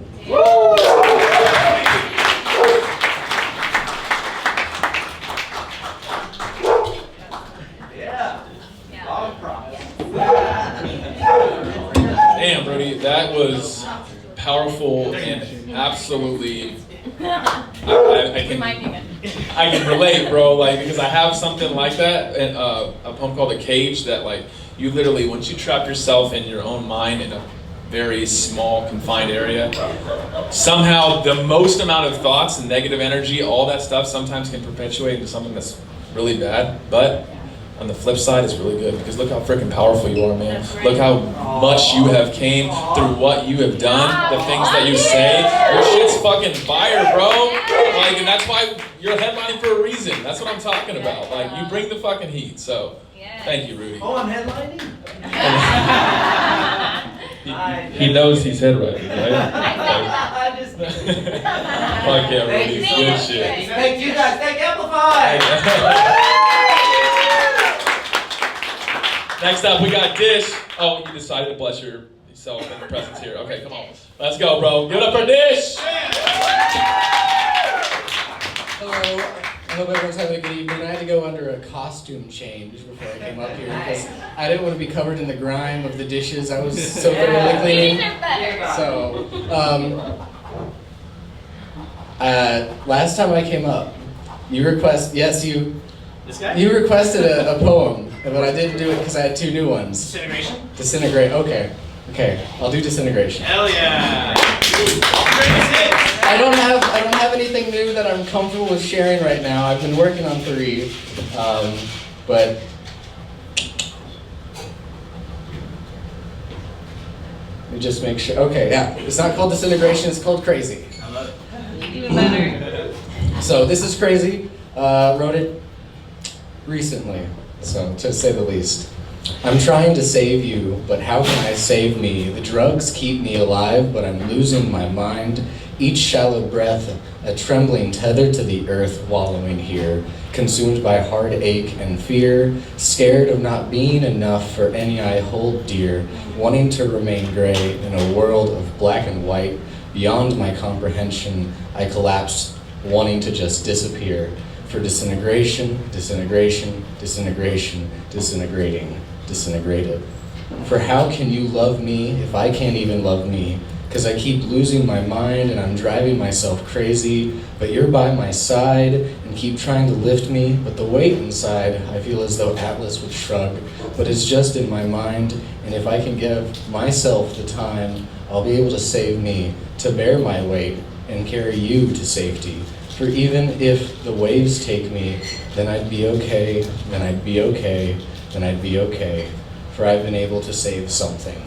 Speaker 6: Damn, Brody, that was powerful and absolutely. I can relate, bro. Like, because I have something like that, and a poem called "A Cage." That, like, you literally, once you trap yourself in your own mind in a very small, confined area, somehow the most amount of thoughts and negative energy, all that stuff, sometimes can perpetuate into something that's really bad. But on the flip side, it's really good because look how freaking powerful you are, man. Look how much you have came through what you have done, the things that you say. Your shit's fucking fire, bro. Like, and that's why you're headlining for a reason. That's what I'm talking about. Like, you bring the fucking heat. So, thank you, Rudy.
Speaker 12: Oh, I'm headlining?
Speaker 6: He knows he said right, right?
Speaker 8: I'm just
Speaker 6: Fuck yeah, Rudy. Good shit.
Speaker 12: Thank you guys. Thank Amplify.
Speaker 6: Next up, we got Dish. Oh, you decided to bless yourself in the presence here. Okay, come on. Let's go, bro. Give it up for Dish.
Speaker 13: Hello. I hope everyone's having a good evening. I had to go under a costume change before I came up here because I didn't want to be covered in the grime of the dishes. I was so thoroughly clean. So, last time I came up, you requested a poem, but I didn't do it because I had 2 new ones.
Speaker 3: Disintegration?
Speaker 13: Disintegrate. Okay, I'll do disintegration.
Speaker 3: Hell yeah!
Speaker 13: I don't have anything new that I'm comfortable with sharing right now. I've been working on 3, but let me just make sure. Okay, yeah, it's not called disintegration. It's called crazy.
Speaker 3: I love it.
Speaker 1: Even better.
Speaker 13: So this is crazy. Wrote it recently, so to say the least. I'm trying to save you, but how can I save me? The drugs keep me alive, but I'm losing my mind. Each shallow breath, a trembling tether to the earth, wallowing here, consumed by heartache and fear, scared of not being enough for any I hold dear, wanting to remain gray in a world of black and white. Beyond my comprehension, I collapsed, wanting to just disappear. For disintegration, disintegration, disintegration, disintegrating, disintegrated. For how can you love me if I can't even love me? 'Cause I keep losing my mind and I'm driving myself crazy, but you're by my side and keep trying to lift me, but the weight inside, I feel as though Atlas would shrug, but it's just in my mind, and if I can give myself the time, I'll be able to save me, to bear my weight and carry you to safety. For even if the waves take me, then I'd be okay, then I'd be okay, then I'd be okay, for I've been able to save something.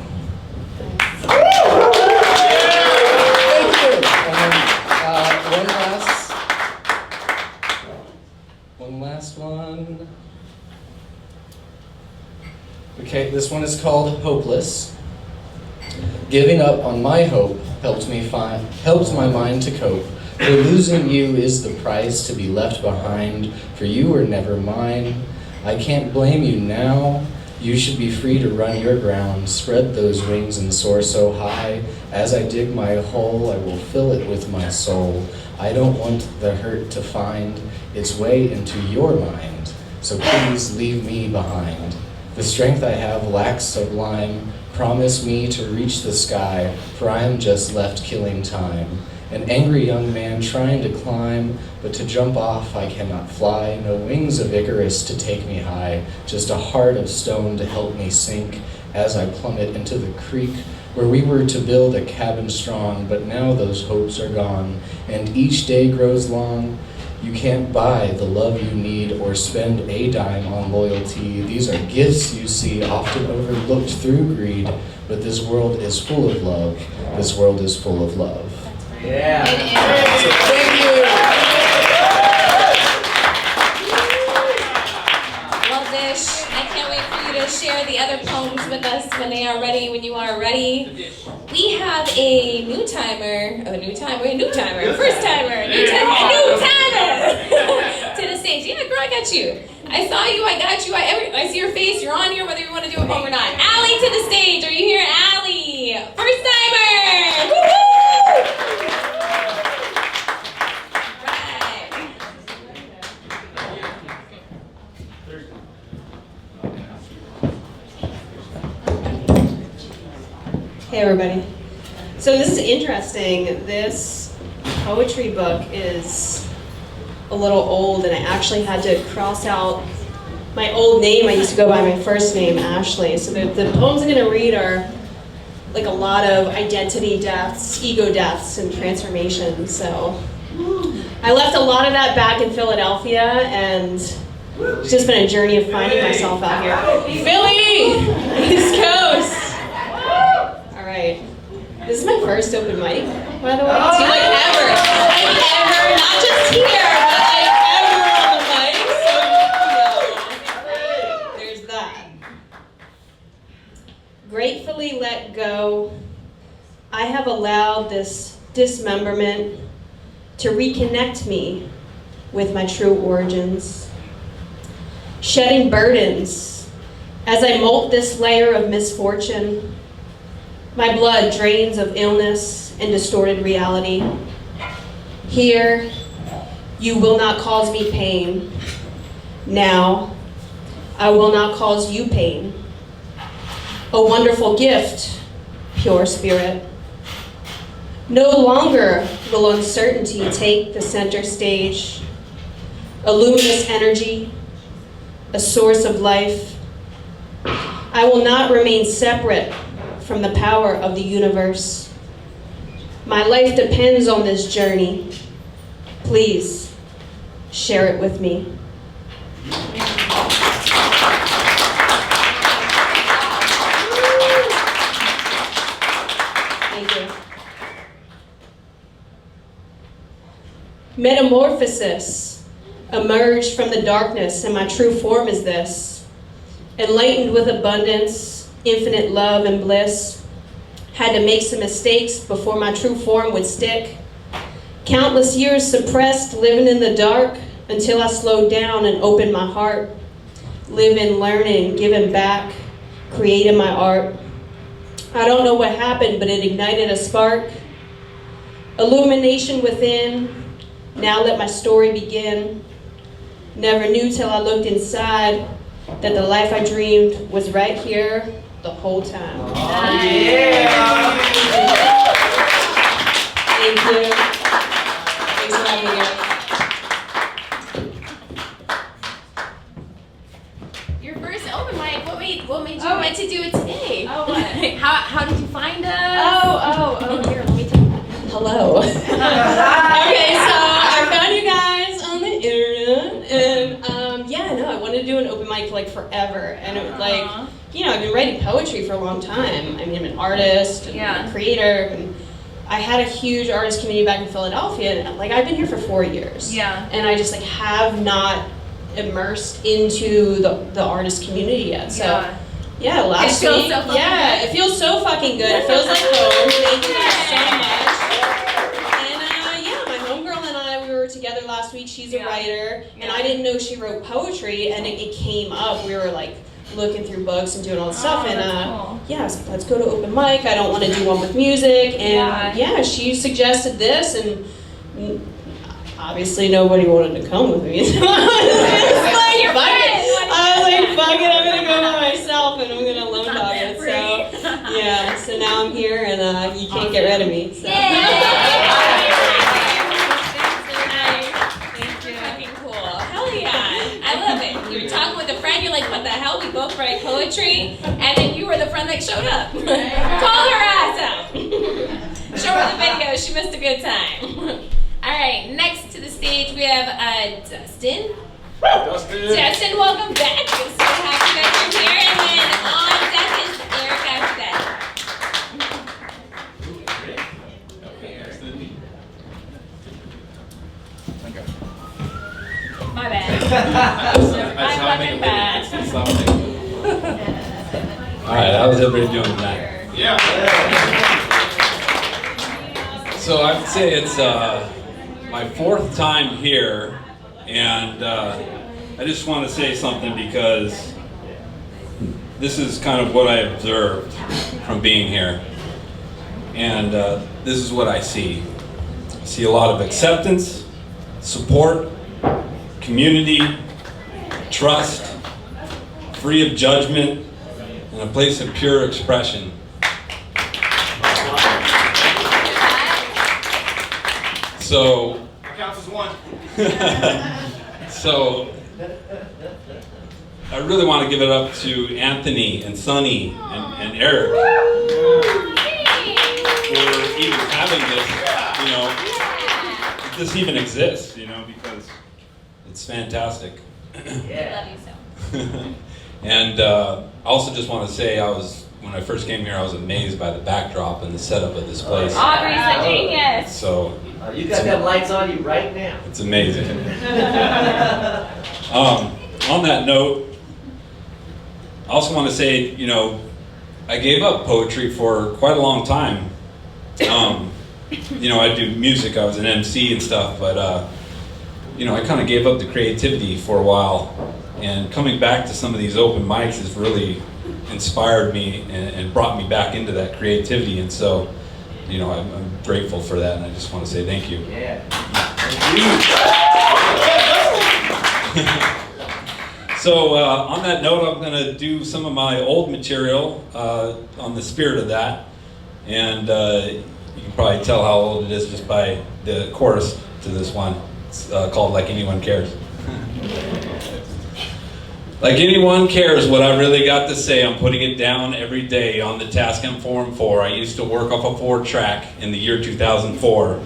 Speaker 13: One last one. Okay, this one is called Hopeless. Giving up on my hope helped my mind to cope. For losing you is the price to be left behind, for you were never mine. I can't blame you now. You should be free to run your ground, spread those wings and soar so high. As I dig my hole, I will fill it with my soul. I don't want the hurt to find its way into your mind, so please leave me behind. The strength I have lacks sublime. Promise me to reach the sky, for I am just left killing time. An angry young man trying to climb, but to jump off I cannot fly. No wings of Icarus to take me high, just a heart of stone to help me sink as I plummet into the creek where we were to build a cabin strong, but now those hopes are gone, and each day grows long. You can't buy the love you need or spend a dime on loyalty. These are gifts you see, often overlooked through greed, but this world is full of love. This world is full of love.
Speaker 12: Yeah.
Speaker 13: So thank you.
Speaker 1: Well, Dish, I can't wait for you to share the other poems with us when they are ready, when you are ready. We have a new timer, first timer to the stage. Yeah, girl, I got you. I saw you, I got you, I see your face, you're on here whether you want to do a poem or not. Allie to the stage, are you here, Allie? First timer! Woo-hoo!
Speaker 14: Hey everybody. So this is interesting. This poetry book is a little old and I actually had to cross out my old name. I used to go by my first name, Ashley. So the poems I'm going to read are like a lot of identity deaths, ego deaths, and transformations. So I left a lot of that back in Philadelphia and it's just been a journey of finding myself out here. Philly! East Coast! Alright. This is my first open mic, by the way. So like ever, not just here, but like ever on the mic. So there's that. Gratefully let go dismemberment, to reconnect me with my true origins. Shedding burdens as I molt this layer of misfortune. My blood drains of illness and distorted reality. Here, you will not cause me pain. Now, I will not cause you pain. A wonderful gift, pure spirit. No longer will uncertainty take the center stage. A luminous energy, a source of life. I will not remain separate from the power of the universe. My life depends on this journey. Please, share it with me. Thank you. Metamorphosis. Emerged from the darkness, and my true form is this. Enlightened with abundance, infinite love and bliss. Had to make some mistakes before my true form would stick. Countless years suppressed, living in the dark, until I slowed down and opened my heart. Living, learning, giving back, creating my art. I don't know what happened, but it ignited a spark. Illumination within, now let my story begin. Never knew till I looked inside that the life I dreamed was right here the whole time.
Speaker 8: Oh, yeah!
Speaker 14: Thank you. Thanks for having me.
Speaker 1: Your first open mic. What made you want to do it today?
Speaker 14: Oh, what?
Speaker 1: How did you find us?
Speaker 14: Oh, here, let me tell you. Hello. Okay, so I found you guys on the internet, and I wanted to do an open mic like forever, and it was like, I've been writing poetry for a long time. I mean, I'm an artist, and a creator, and I had a huge artist community back in Philadelphia, and I've been here for 4 years. Yeah. And I just have not immersed into the artist community yet. So last week. It feels so fucking good. It feels like home. Thank you so much. Together last week. She's a writer, and I didn't know she wrote poetry, and it came up. We were looking through books and doing all this stuff, and I was like, let's go to open mic. I don't want to do one with music, and she suggested this, and obviously nobody wanted to come with me. So I was like, fuck it, I'm gonna go by myself, and I'm gonna lone dog it. So so now I'm here, and you can't get rid of me. So.
Speaker 1: You were talking with a friend, you're like, what the hell, we both write poetry, and then you were the friend that showed up. Call her ass out. Show her the video, she missed a good time. Alright, next to the stage we have Dustin. Dustin, welcome back. I'm so happy that you're here, and then on deck is Erick after that. My bad.
Speaker 15: That's how I make it. All right, how's everybody doing tonight?
Speaker 6: Yeah.
Speaker 15: So I would say it's my 4th time here, and I just want to say something because this is kind of what I observed from being here, and this is what I see. I see a lot of acceptance, support, community, trust, free of judgment, and a place of pure expression. So,
Speaker 3: counts as one.
Speaker 15: So, I really want to give it up to Anthony and Sunny and Erick for even having this, if this even exists, because it's fantastic.
Speaker 1: Yeah. I love you so.
Speaker 15: And I also just want to say when I first came here, I was amazed by the backdrop and the setup of this place.
Speaker 1: Aubrey's a genius.
Speaker 15: So
Speaker 8: you got them lights on you right now.
Speaker 15: It's amazing. On that note, I also want to say, I gave up poetry for quite a long time. you know, I do music, I was an MC and stuff, but, you know, I kind of gave up the creativity for a while. And coming back to some of these open mics has really inspired me and brought me back into that creativity. And so, you know, I'm grateful for that, and I just want to say thank you.
Speaker 8: Yeah.
Speaker 15: So on that note, I'm going to do some of my old material on the spirit of that. And you can probably tell how old it is just by the chorus to this one. It's called Like Anyone Cares. Like anyone cares what I really got to say, I'm putting it down every day on the task I'm formed for. I used to work off a 4-track in the year 2004.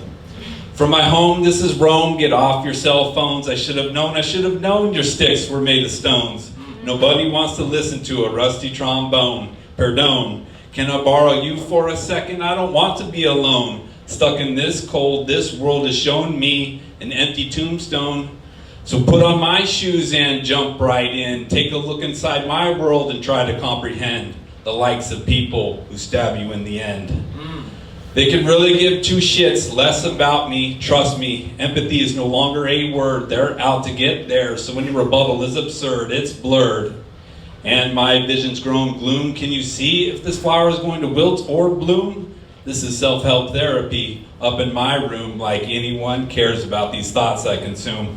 Speaker 15: From my home, this is Rome, get off your cell phones. I should have known your sticks were made of stones. Nobody wants to listen to a rusty trombone. Perdone, can I borrow you for a second? I don't want to be alone. Stuck in this cold, this world has shown me an empty tombstone. So put on my shoes and jump right in. Take a look inside my world and try to comprehend the likes of people who stab you in the end. They can really give two shits less about me. Trust me, empathy is no longer a word. They're out to get there. So when your rebuttal is absurd, it's blurred. And my vision's grown gloom. Can you see if this flower is going to wilt or bloom? This is self-help therapy up in my room. Like anyone cares about these thoughts I consume.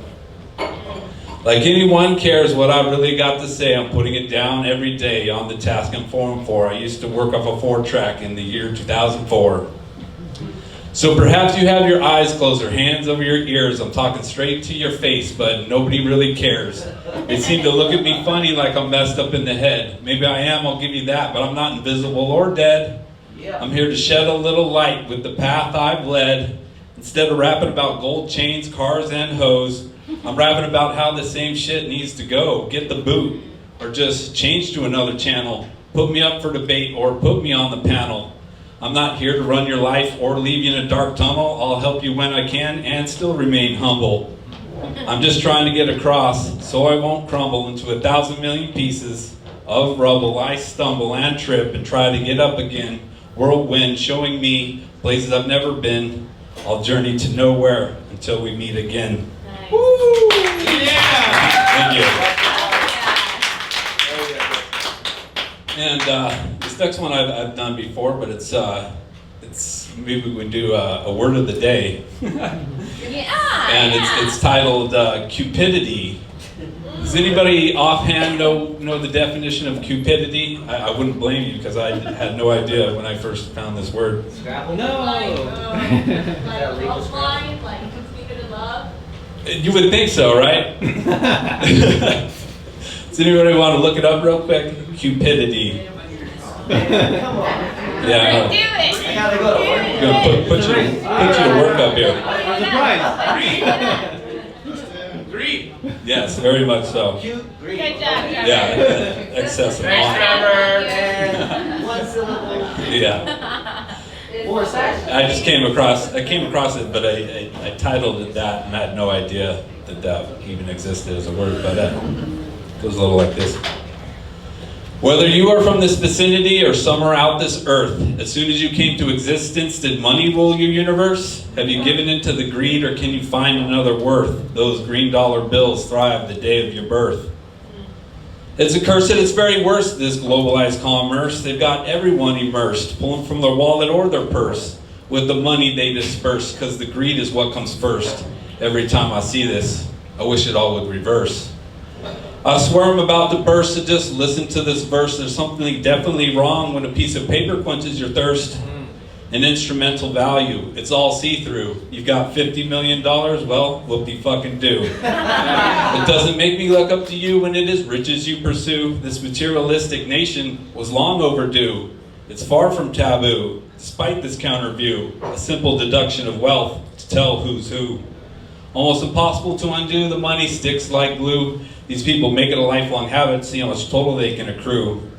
Speaker 15: Like anyone cares what I really got to say, I'm putting it down every day on the task I'm formed for. I used to work off a 4-track in the year 2004. So perhaps you have your eyes closed or hands over your ears. I'm talking straight to your face, but nobody really cares. They seem to look at me funny like I'm messed up in the head. Maybe I am, I'll give you that, but I'm not invisible or dead. I'm here to shed a little light with the path I've led. Instead of rapping about gold chains, cars, and hoes, I'm rapping about how the same shit needs to go. Get the boot, or just change to another channel. Put me up for debate, or put me on the panel. I'm not here to run your life or leave you in a dark tunnel. I'll help you when I can and still remain humble. I'm just trying to get across so I won't crumble into 1,000 million pieces of rubble. I stumble and trip and try to get up again. Whirlwind showing me places I've never been. I'll journey to nowhere until we meet again. Nice. Woo! Yeah! Thank you. And this next one I've done before, but it's maybe we would do a word of the day. And it's titled Cupidity. Does anybody offhand know the definition of cupidity? I wouldn't blame you because I had no idea when I first found this word.
Speaker 8: Scrabble? No!
Speaker 1: Like love line, like speaking of love?
Speaker 15: You would think so, right? Does anybody want to look it up real quick? Cupidity.
Speaker 8: Come on.
Speaker 15: Yeah.
Speaker 1: Do it!
Speaker 8: I gotta go to work.
Speaker 15: I'm going to put you to work up here.
Speaker 3: Agree.
Speaker 15: Yes, very much so.
Speaker 1: Good job, Trevor.
Speaker 15: Yeah, excessive.
Speaker 8: Thanks, Trevor. And one syllable.
Speaker 15: Yeah.
Speaker 8: 4 seconds.
Speaker 15: I just came across it, but I titled it that and I had no idea that even existed as a word, but it goes a little like this. Whether you are from this vicinity or somewhere out this earth, as soon as you came to existence, did money rule your universe? Have you given into the greed, or can you find another worth? Those green dollar bills thrive the day of your birth. It's accursed at its very worst, this globalized commerce. They've got everyone immersed, pulling from their wallet or their purse with the money they disperse, because the greed is what comes first. Every time I see this, I wish it all would reverse. I swear I'm about to burst, so just listen to this verse. There's something definitely wrong when a piece of paper quenches your thirst. An instrumental value, it's all see-through. You've got $50 million, well, whoop-de-fucking-do. It doesn't make me look up to you when it is riches you pursue. This materialistic nation was long overdue. It's far from taboo, despite this counter view. A simple deduction of wealth to tell who's who. Almost impossible to undo, the money sticks like glue. These people make it a lifelong habit, see how much total they can accrue.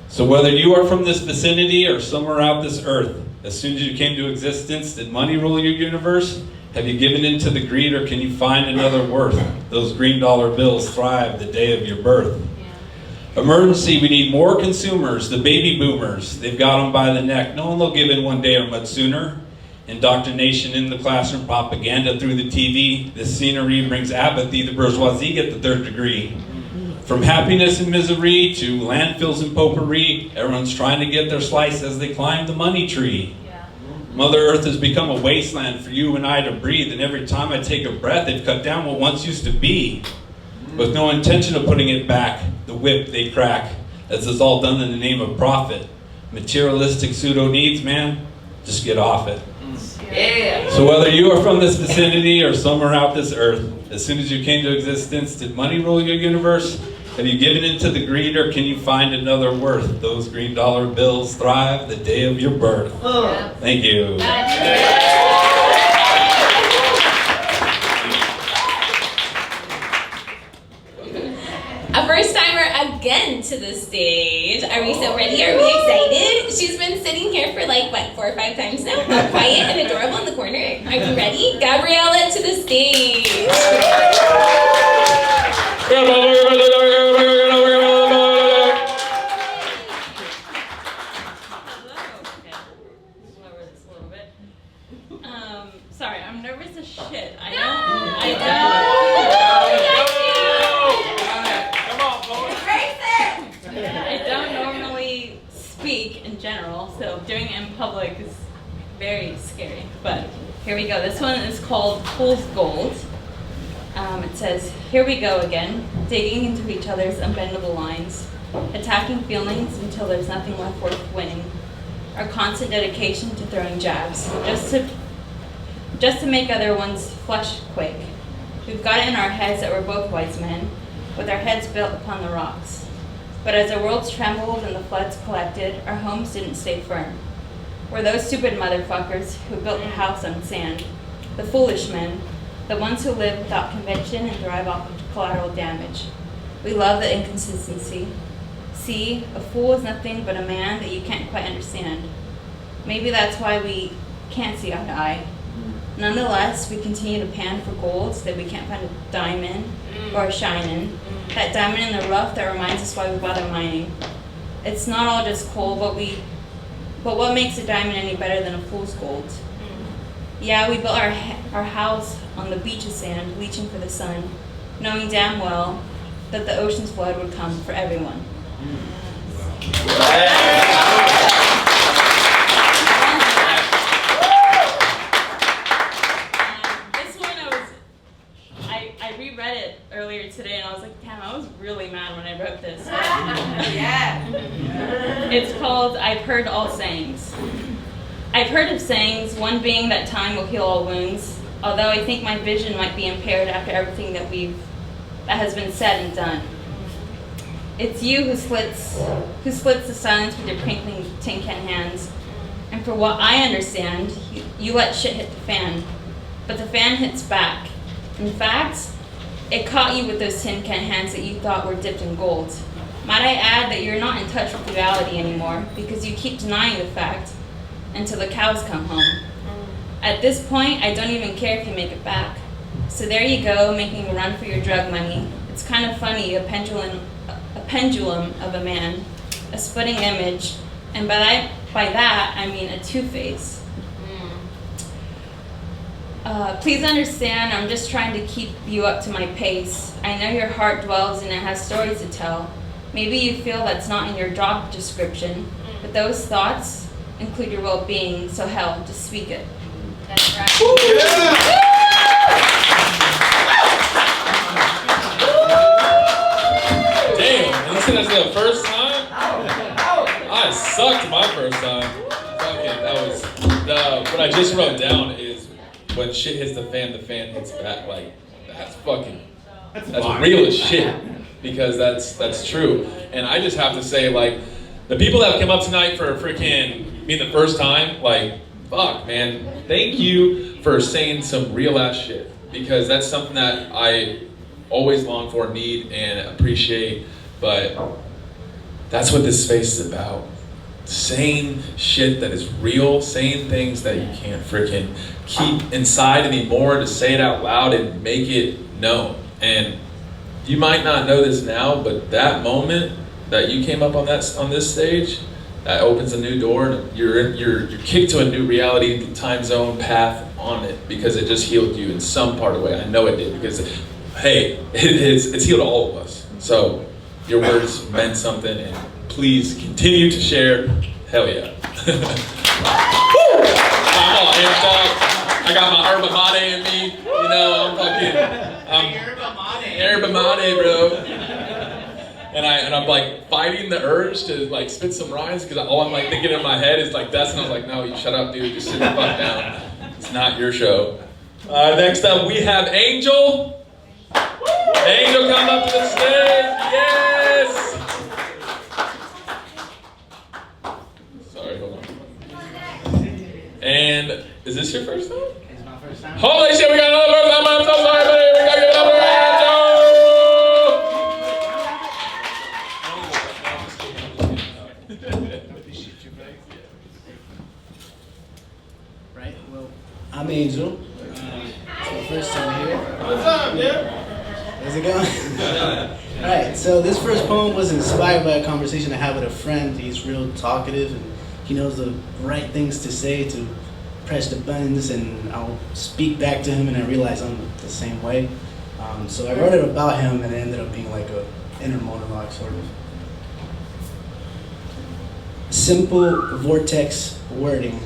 Speaker 15: So whether you are from this vicinity or somewhere out this earth, as soon as you came to existence, did money rule your universe? Have you given in to the greed, or can you find another worth? Those green dollar bills thrive the day of your birth. Emergency, we need more consumers, the baby boomers. They've got them by the neck. No one will give in one day or much sooner. Indoctrination in the classroom, propaganda through the TV. This scenery brings apathy. The bourgeoisie get the third degree. From happiness and misery to landfills and potpourri, everyone's trying to get their slice as they climb the money tree. Mother Earth has become a wasteland for you and I to breathe, and every time I take a breath, they've cut down what once used to be. With no intention of putting it back, the whip they crack. This is all done in the name of profit. Materialistic pseudo needs, man, just get off it.
Speaker 8: Yeah.
Speaker 15: So whether you are from this vicinity or somewhere out this earth, as soon as you came to existence, did money rule your universe? Have you given in to the greed, or can you find another worth? Those green dollar bills thrive the day of your birth. Thank you.
Speaker 1: A first timer again to the stage. Are we so ready? Are we excited? She's been sitting here for like, what, 4 or 5 times now? Quiet and adorable in the corner. Are you ready? Gabriella to the stage.
Speaker 16: Sorry, I'm nervous as shit. I don't normally speak in general, so doing it in public is very scary. But here we go. This one is called Fool's Gold. It says, here we go again, digging into each other's unbendable lines, attacking feelings until there's nothing left worth winning. Our constant dedication to throwing jabs, just to make other one's flesh quake. We've got it in our heads that we're both wise men, with our heads built upon the rocks. But as the worlds trembled and the floods collected, our homes didn't stay firm. We're those stupid motherfuckers who built the house on sand, the foolish men, the ones who live without conviction and thrive off of collateral damage. We love the inconsistency. See, a fool is nothing but a man that you can't quite understand. Maybe that's why we can't see eye to eye. Nonetheless, we continue to pan for golds that we can't find a dime in or a shine in. That diamond in the rough that reminds us why we bother mining. It's not all just coal, but what makes a diamond any better than a fool's gold? Yeah, we built our house on the beach of sand, reaching for the sun, knowing damn well that the ocean's flood would come for everyone. This one I reread it earlier today and I was like, damn, I was really mad when I wrote this. Yeah. It's called I've Heard All Sayings. I've heard of sayings, one being that time will heal all wounds, although I think my vision might be impaired after everything that has been said and done. It's you who slits the silence with your crinkling tin can hands, and for what I understand, you let shit hit the fan, but the fan hits back. In fact, it caught you with those tin can hands that you thought were dipped in gold. Might I add that you're not in touch with reality anymore, because you keep denying the fact until the cows come home. At this point, I don't even care if you make it back. So there you go, making a run for your drug money. It's kind of funny, a pendulum of a man, a splitting image, and by that I mean a two-face. Please understand, I'm just trying to keep you up to my pace. I know your heart dwells and it has stories to tell. Maybe you feel that's not in your job description, but those thoughts include your well-being, so hell, just speak it.
Speaker 1: That's right.
Speaker 6: Damn, and this is the first time? I sucked my first time. Okay, that was, what I just wrote down is, when shit hits the fan hits back. Like, that's real as shit. Because that's true. And I just have to say, like, the people that have come up tonight for freaking being the first time, like, fuck, man, thank you for saying some real ass shit. Because that's something that I always long for, need, and appreciate. But that's what this space is about. Saying shit that is real, saying things that you can't freaking keep inside anymore, to say it out loud and make it known. And you might not know this now, but that moment that you came up on this stage, that opens a new door, and you're kicked to a new reality, time zone, path on it, because it just healed you in some part of the way. I know it did, because hey, it's healed all of us. So your words meant something, and please continue to share. Hell yeah. I'm all amped up. I got my yerba mate in me. You know, I'm yerba mate, bro. And I'm like fighting the urge to like spit some rhymes, because all I'm like thinking in my head is like this, and I was like, no, you shut up, dude. Just sit the fuck down. It's not your show. Next up, we have Angel. Angel, come up to the stage. Yes. Sorry, hold on. And is this your first time?
Speaker 17: It's my first time.
Speaker 6: Holy shit, we got another first time. I'm so sorry, buddy. We gotta give it up for
Speaker 17: Right, well, I'm Angel. It's my first time here.
Speaker 3: What's up, dude?
Speaker 17: How's it going? Alright, so this first poem was inspired by a conversation I had with a friend. He's real talkative and he knows the right things to say to press the buttons, and I'll speak back to him and I realize I'm the same way. So I wrote it about him, and it ended up being like a inner monologue sort of. Simple vortex wording.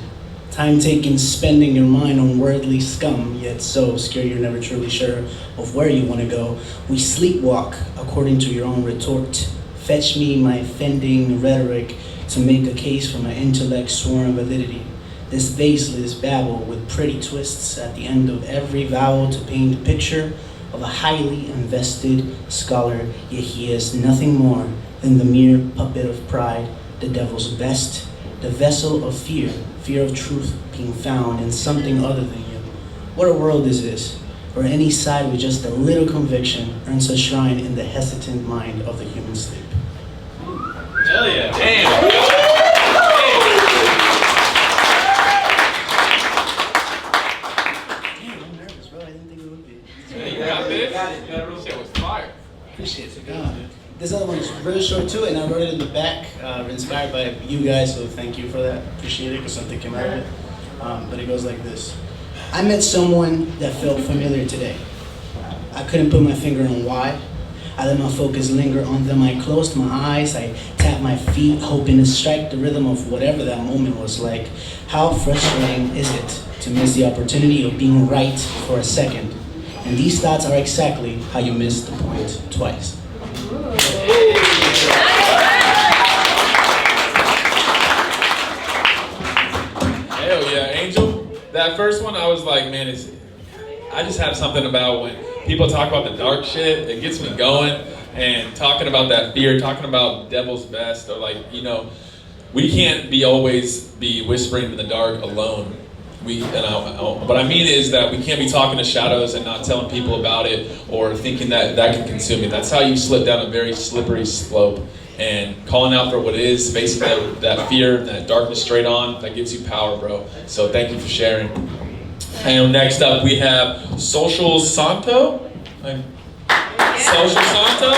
Speaker 17: Time taken spending your mind on worldly scum, yet so obscure you're never truly sure of where you want to go. We sleepwalk according to your own retort. Fetch me my offending rhetoric to make a case for my intellect's sworn validity. This baseless babble with pretty twists at the end of every vowel to paint a picture of a highly invested scholar, yet he is nothing more than the mere puppet of pride, the devil's best, the vessel of fear, fear of truth being found in something other than you. What a world is this, where any side with just a little conviction earns a shrine in the hesitant mind of the human sleep.
Speaker 3: Hell yeah.
Speaker 6: Damn.
Speaker 17: I'm nervous, bro. I didn't think it would be.
Speaker 6: You got this? That shit was fire.
Speaker 17: Appreciate it. This other one is really short too, and I wrote it in the back, inspired by you guys, so thank you for that. Appreciate it, because something came out of it. But it goes like this. I met someone that felt familiar today. I couldn't put my finger on why. I let my focus linger on them. I closed my eyes, I tapped my feet, hoping to strike the rhythm of whatever that moment was like. How frustrating is it to miss the opportunity of being right for a second? And these thoughts are exactly how you miss the point twice.
Speaker 6: Hell yeah, Angel. That first one, I was like, man, I just have something about when people talk about the dark shit, it gets me going. And talking about that fear, talking about devil's best, or like, you know, we can't always be whispering in the dark alone. What I mean is that we can't be talking to shadows and not telling people about it, or thinking that can consume you. That's how you slip down a very slippery slope. And calling out for what it is, facing that fear, that darkness straight on, that gives you power, bro. So thank you for sharing. And next up we have Social Santo. Social Santo.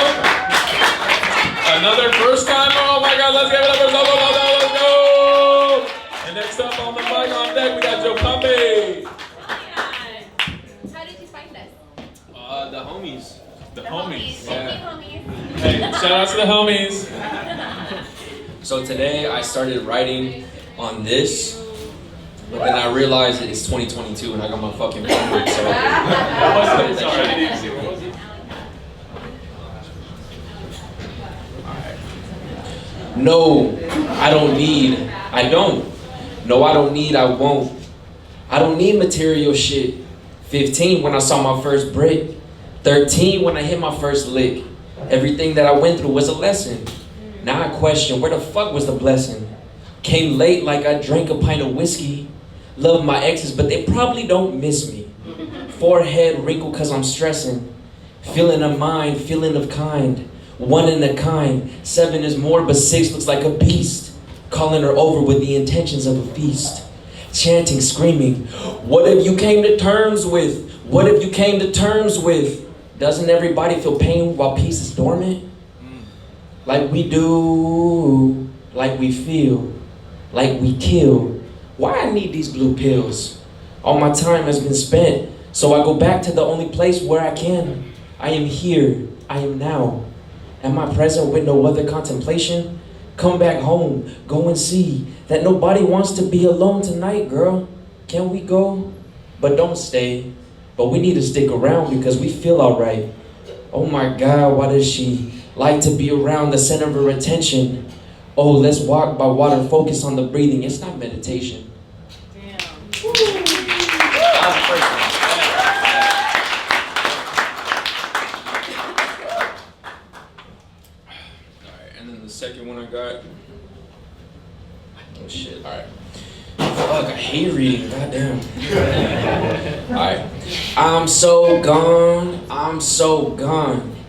Speaker 6: Another first timer. Oh my God, let's give it up for Social Santo. Let's go. And next up on the mic on deck, we got Joe Pumpy.
Speaker 1: How did you find us?
Speaker 15: The homies.
Speaker 6: The homies.
Speaker 1: Thank
Speaker 6: Yeah.
Speaker 1: you, homies.
Speaker 6: Hey, shout out to the homies.
Speaker 18: So today I started writing on this, but then I realized that it's 2022 and I got my fucking phone, so.
Speaker 6: What was it? Sorry, I didn't see. What was it?
Speaker 18: No, I don't need, I don't. No, I don't need, I won't. I don't need material shit. 15 when I saw my first brick. 13 when I hit my first lick. Everything that I went through was a lesson. Now I question, where the fuck was the blessing? Came late like I drank a pint of whiskey. Love my exes, but they probably don't miss me. Forehead wrinkled cause I'm stressing. Feeling of mind, feeling of kind. One in a kind. 7 is more, but 6 looks like a beast. Calling her over with the intentions of a feast. Chanting, screaming, what have you came to terms with? What have you came to terms with? Doesn't everybody feel pain while peace is dormant? Like we do. like we feel, like we kill. Why I need these blue pills? All my time has been spent, so I go back to the only place where I can. I am here, I am now. Am I present with no other contemplation? Come back home, go and see that nobody wants to be alone tonight, girl. Can we go? But don't stay. But we need to stick around because we feel alright. Oh my God, why does she like to be around the center of her attention? Oh, let's walk by water, focus on the breathing. It's not meditation.
Speaker 6: And then the second one I got.
Speaker 18: Oh shit, alright. Fuck, I hate reading, goddamn. Alright. I'm so gone.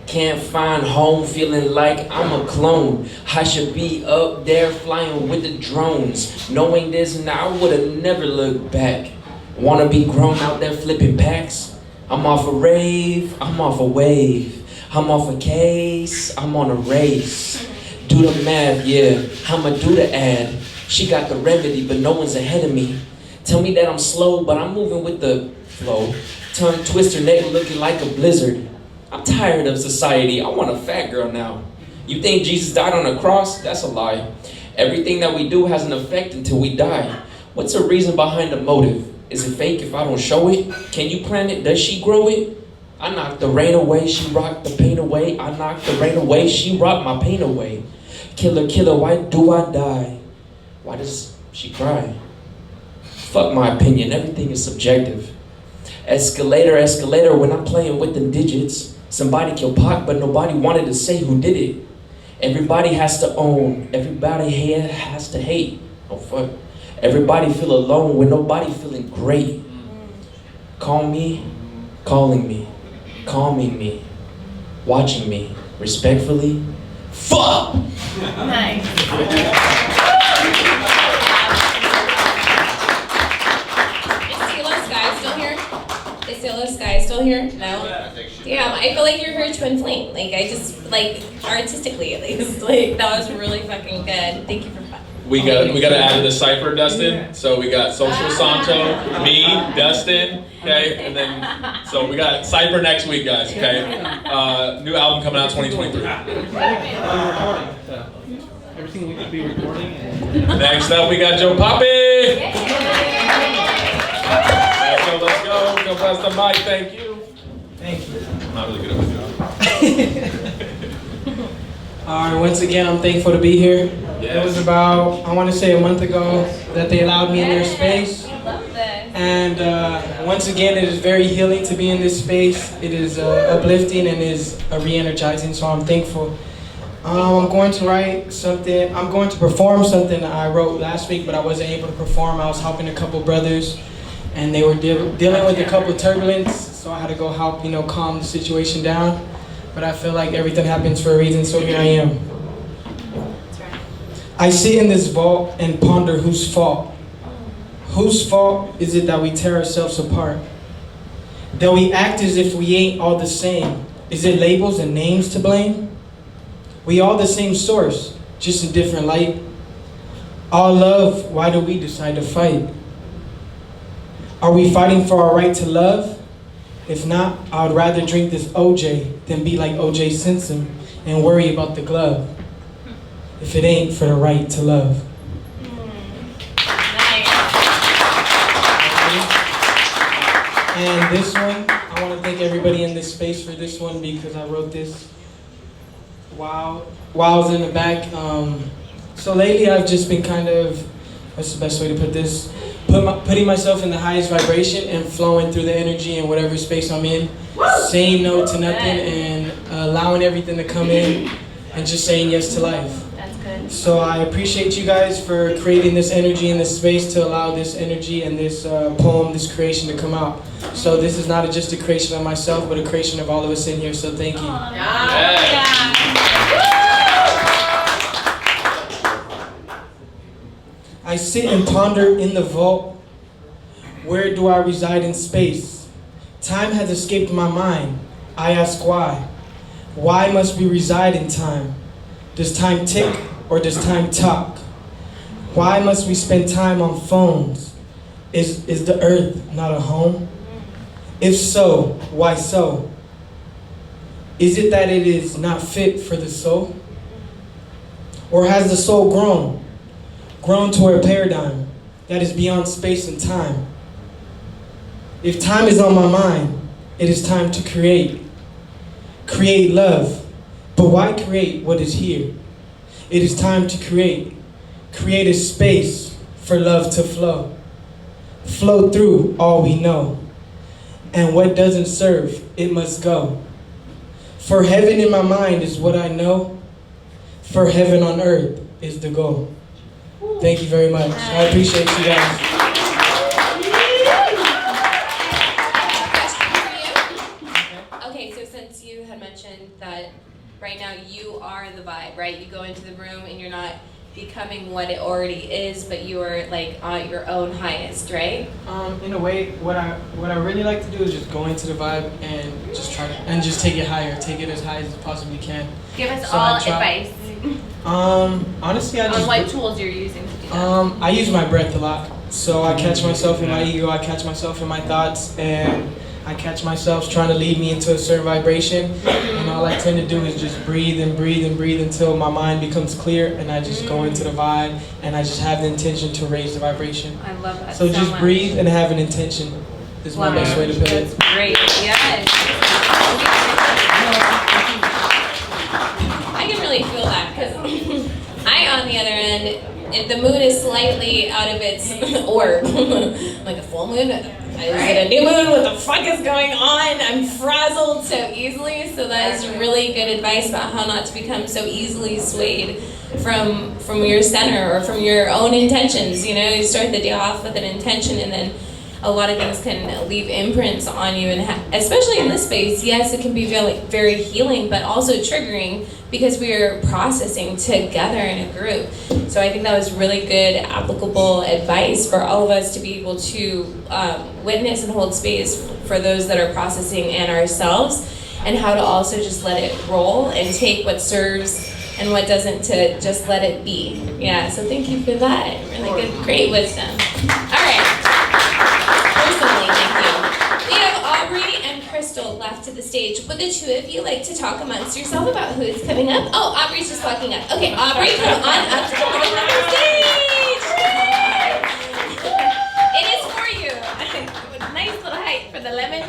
Speaker 18: Can't find home, feeling like I'm a clone. I should be up there flying with the drones. Knowing this now, I would've never looked back. Wanna be grown out there flipping packs? I'm off a rave, I'm off a wave. I'm off a case, I'm on a race. Do the math, yeah, I'ma do the ad. She got the remedy, but no one's ahead of me. Tell me that I'm slow, but I'm moving with the flow. Tongue twister, neck looking like a blizzard. I'm tired of society, I want a fat girl now. You think Jesus died on a cross? That's a lie. Everything that we do has an effect until we die. What's the reason behind the motive? Is it fake if I don't show it? Can you plant it? Does she grow it? I knocked the rain away, she rocked the pain away. I knocked the rain away, she rocked my pain away. Killer, killer, why do I die? Why does she cry? Fuck my opinion, everything is subjective. Escalator, escalator, when I'm playing with the digits. Somebody killed Pac, but nobody wanted to say who did it. Everybody has to own, everybody here has to hate. Oh fuck. Everybody feel alone when nobody feeling great. Call me, calling me, calming me, watching me, respectfully. Fuck!
Speaker 16: Nice.
Speaker 1: Is Steelers Sky still here? No? Damn, I feel like you're her twin flame. Like, I just, like, artistically at least. Like, that was really fucking good. Thank you for fun.
Speaker 6: We got to add the cipher, Dustin. So we got Social Santo, me, Dustin, okay, and then so we got cipher next week, guys. Okay, new album coming out 2023.
Speaker 19: Everything we could be recording.
Speaker 6: Next up, we got Joe Poppy. Let's go. Go past the mic. Thank you.
Speaker 19: Thank you.
Speaker 6: I'm not really good at my job.
Speaker 19: Alright, once again, I'm thankful to be here.
Speaker 6: Yes.
Speaker 19: It was about, I want to say a month ago, that they allowed me in their space. And once again, it is very healing to be in this space. It is uplifting and is re-energizing, so I'm thankful. I'm going to write something, I'm going to perform something I wrote last week, but I wasn't able to perform. I was helping a couple brothers, and they were dealing with a couple turbulence, so I had to go help, calm the situation down. But I feel like everything happens for a reason, so here I am. I sit in this vault and ponder whose fault. Whose fault is it that we tear ourselves apart? That we act as if we ain't all the same. Is it labels and names to blame? We all the same source, just a different light. All love, why do we decide to fight? Are we fighting for our right to love? If not, I would rather drink this OJ than be like OJ Simpson and worry about the glove. If it ain't for the right to love. And this one, I want to thank everybody in this space for this one because I wrote this while I was in the back. So lately I've just been kind of, what's the best way to put this? Putting myself in the highest vibration and flowing through the energy in whatever space I'm in. Saying no to nothing and allowing everything to come in and just saying yes to life.
Speaker 16: That's good.
Speaker 19: So I appreciate you guys for creating this energy in this space to allow this energy and this poem, this creation to come out. So this is not just a creation of myself, but a creation of all of us in here, so thank you. I sit and ponder in the vault. Where do I reside in space? Time has escaped my mind. I ask why. Why must we reside in time? Does time tick or does time talk? Why must we spend time on phones? Is the earth not a home? If so, why so? Is it that it is not fit for the soul? Or has the soul grown toward a paradigm that is beyond space and time? If time is on my mind, it is time to create. Create love. But why create what is here? It is time to create. Create a space for love to flow. Flow through all we know. And what doesn't serve, it must go. For heaven in my mind is what I know. For heaven on earth is the goal. Thank you very much. I appreciate you guys.
Speaker 1: Okay, so since you had mentioned that right now you are the vibe, right? You go into the room and you're not becoming what it already is, but you are like on your own highest, right?
Speaker 19: In a way, what I really like to do is just go into the vibe and just try to just take it higher, take it as high as you possibly can.
Speaker 16: Give us
Speaker 19: So
Speaker 16: all
Speaker 19: I try-
Speaker 16: advice
Speaker 19: Honestly, I just
Speaker 16: on what tools you're using to do that.
Speaker 19: I use my breath a lot. So I catch myself in my ego, I catch myself in my thoughts, and I catch myself trying to lead me into a certain vibration. And all I tend to do is just breathe and breathe and breathe until my mind becomes clear, and I just go into the vibe, and I just have the intention to raise the vibration.
Speaker 16: I love that
Speaker 19: So
Speaker 16: so
Speaker 19: just
Speaker 16: much.
Speaker 19: breathe and have an intention is my best way to put it.
Speaker 16: That's great. Yes.
Speaker 1: I can really feel that because I, on the other end, if the moon is slightly out of its orb, like a full moon, is it a new moon? What the fuck is going on? I'm frazzled so easily. So that is really good advice about how not to become so easily swayed from your center or from your own intentions. You know, you start the day off with an intention, and then a lot of things can leave imprints on you, and especially in this space, yes, it can be very, very healing, but also triggering because we are processing together in a group. So I think that was really good, applicable advice for all of us to be able to witness and hold space for those that are processing and ourselves, and how to also just let it roll and take what serves and what doesn't, to just let it be. Yeah, so thank you for that. Really good, great wisdom. All right. Personally, thank you. We have Aubrey and Crystal left to the stage. Would the two of you like to talk amongst yourself about who's coming up? Oh, Aubrey's just walking up. Okay, Aubrey, come on up to the middle of the stage. It is for you. Nice little height for the lemon.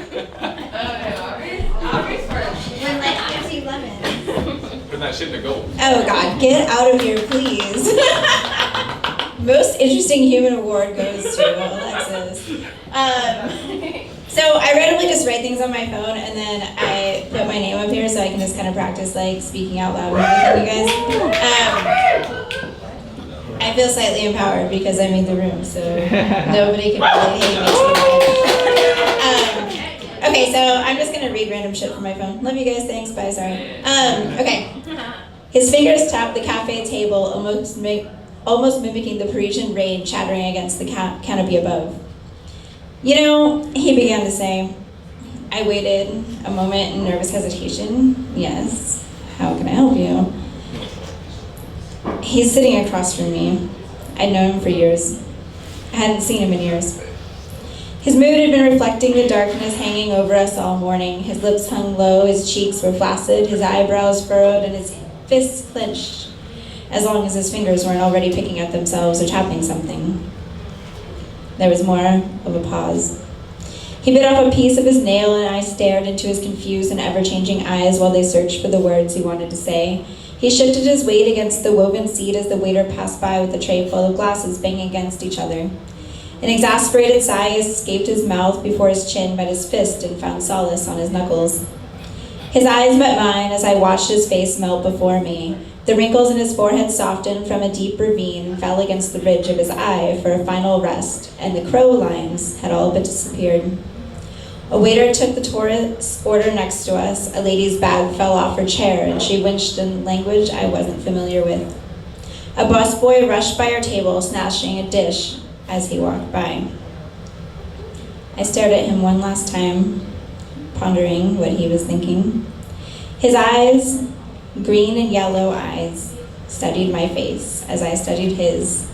Speaker 1: Aubrey's first.
Speaker 20: When lemons eat lemons.
Speaker 6: Put that shit in the gold.
Speaker 20: Oh God, get out of here, please. Most interesting human award goes to Alexis. So I randomly just write things on my phone, and then I put my name up here so I can just kind of practice like speaking out loud with you guys. I feel slightly empowered because I made the room, so nobody can really hate me too much. Okay, so I'm just gonna read random shit from my phone. Love you guys, thanks, bye, sorry. Okay. His fingers tap the cafe table, almost mimicking the Parisian rain chattering against the canopy above. You know, he began to say. I waited a moment in nervous hesitation. Yes, how can I help you? He's sitting across from me. I'd known him for years. I hadn't seen him in years. His mood had been reflecting the darkness hanging over us all morning. His lips hung low, his cheeks were flaccid, his eyebrows furrowed, and his fists clenched, as long as his fingers weren't already picking at themselves or tapping something. There was more of a pause. He bit off a piece of his nail, and I stared into his confused and ever-changing eyes while they searched for the words he wanted to say. He shifted his weight against the woven seat as the waiter passed by with a tray full of glasses banging against each other. An exasperated sigh escaped his mouth before his chin met his fist and found solace on his knuckles. His eyes met mine as I watched his face melt before me. The wrinkles in his forehead softened from a deep ravine and fell against the ridge of his eye for a final rest, and the crow lines had all but disappeared. A waiter took the tourist order next to us. A lady's bag fell off her chair, and she winched in language I wasn't familiar with. A busboy rushed by our table, snatching a dish as he walked by. I stared at him one last time, pondering what he was thinking. His eyes, green and yellow eyes, studied my face as I studied his,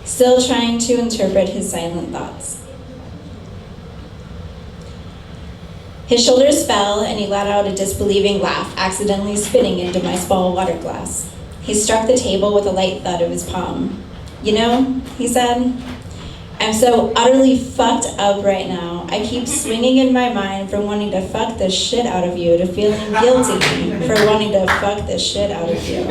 Speaker 20: still trying to interpret his silent thoughts. His shoulders fell and he let out a disbelieving laugh, accidentally spitting into my small water glass. He struck the table with a light thud of his palm. "You know," he said, "I'm so utterly fucked up right now. I keep swinging in my mind from wanting to fuck the shit out of you to feeling guilty for wanting to fuck the shit out of you."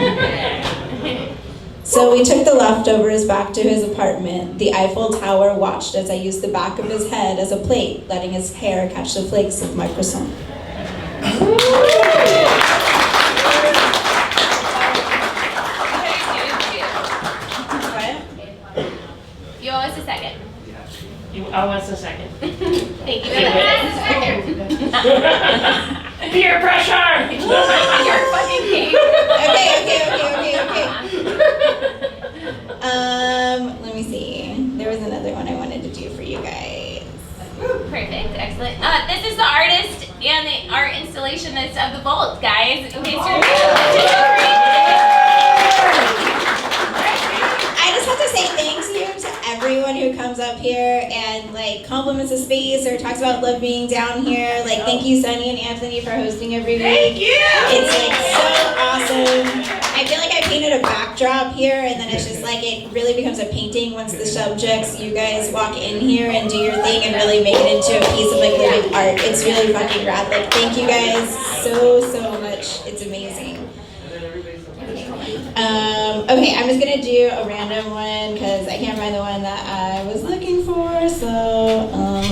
Speaker 20: So we took the leftovers back to his apartment. The Eiffel Tower watched as I used the back of his head as a plate, letting his hair catch the flakes of my croissant.
Speaker 16: You owe us a second.
Speaker 11: You owe us a second.
Speaker 16: Thank you.
Speaker 11: Peer pressure!
Speaker 16: You're fucking game.
Speaker 20: Okay. Let me see. There was another one I wanted to do for you guys.
Speaker 16: Perfect, excellent. This is the artist and the art installationist of the vault, guys. In case you're
Speaker 20: I just have to say thank you to everyone who comes up here and like compliments the space or talks about love being down here. Like thank you, Sunny and Anthony, for hosting every week.
Speaker 8: Thank you!
Speaker 20: It's like so awesome. I feel like I painted a backdrop here and then it's just like it really becomes a painting once the subjects, you guys walk in here and do your thing and really make it into a piece of like living art. It's really fucking rad. Like thank you guys so much. It's amazing. Okay, I'm just gonna do a random one because I can't find the one that I was looking for. So,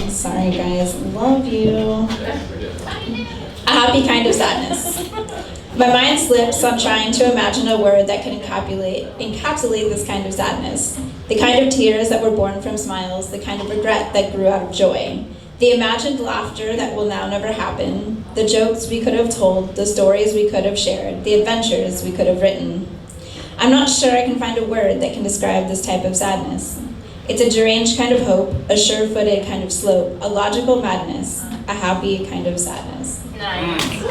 Speaker 20: sorry guys, love you. A happy kind of sadness. My mind slips on trying to imagine a word that could encapsulate this kind of sadness. The kind of tears that were born from smiles, the kind of regret that grew out of joy. The imagined laughter that will now never happen, the jokes we could have told, the stories we could have shared, the adventures we could have written. I'm not sure I can find a word that can describe this type of sadness. It's a deranged kind of hope, a sure-footed kind of slope, a logical madness, a happy kind of sadness.
Speaker 16: Nice. Sadness.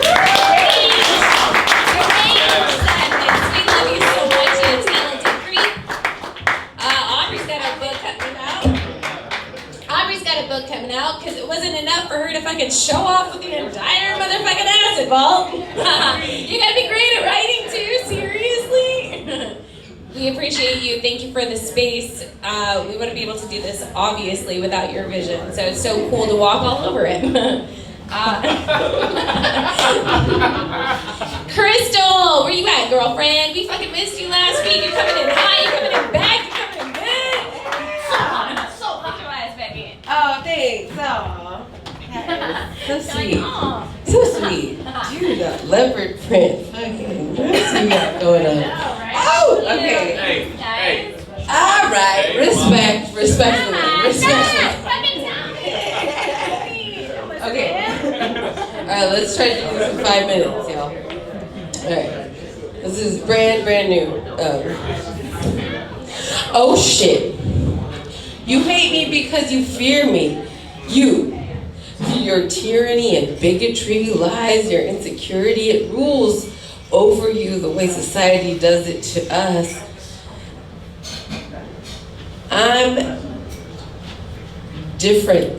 Speaker 16: We love you so much, you talented creep. Aubrey's got a book coming out because it wasn't enough for her to fucking show off with the entire motherfucking acid vault. You gotta be great at writing too, seriously. We appreciate you. Thank you for the space. We wouldn't be able to do this, obviously, without your vision. So it's so cool to walk all over it. Crystal, where you at, girlfriend? We fucking missed you last week. You're coming in hot, you're coming in back, you're coming in good. So hot your ass, baby.
Speaker 8: Oh, thanks. So sweet. So sweet. Dude, that leopard print fucking dress you got going on. Oh, okay.
Speaker 16: Hey.
Speaker 8: All right. Respectfully. Okay. All right, let's try to do this in 5 minutes, y'all. All right. This is brand new. Oh, shit. You hate me because you fear me. Your tyranny and bigotry, lies, your insecurity, it rules over you the way society does it to us. I'm different.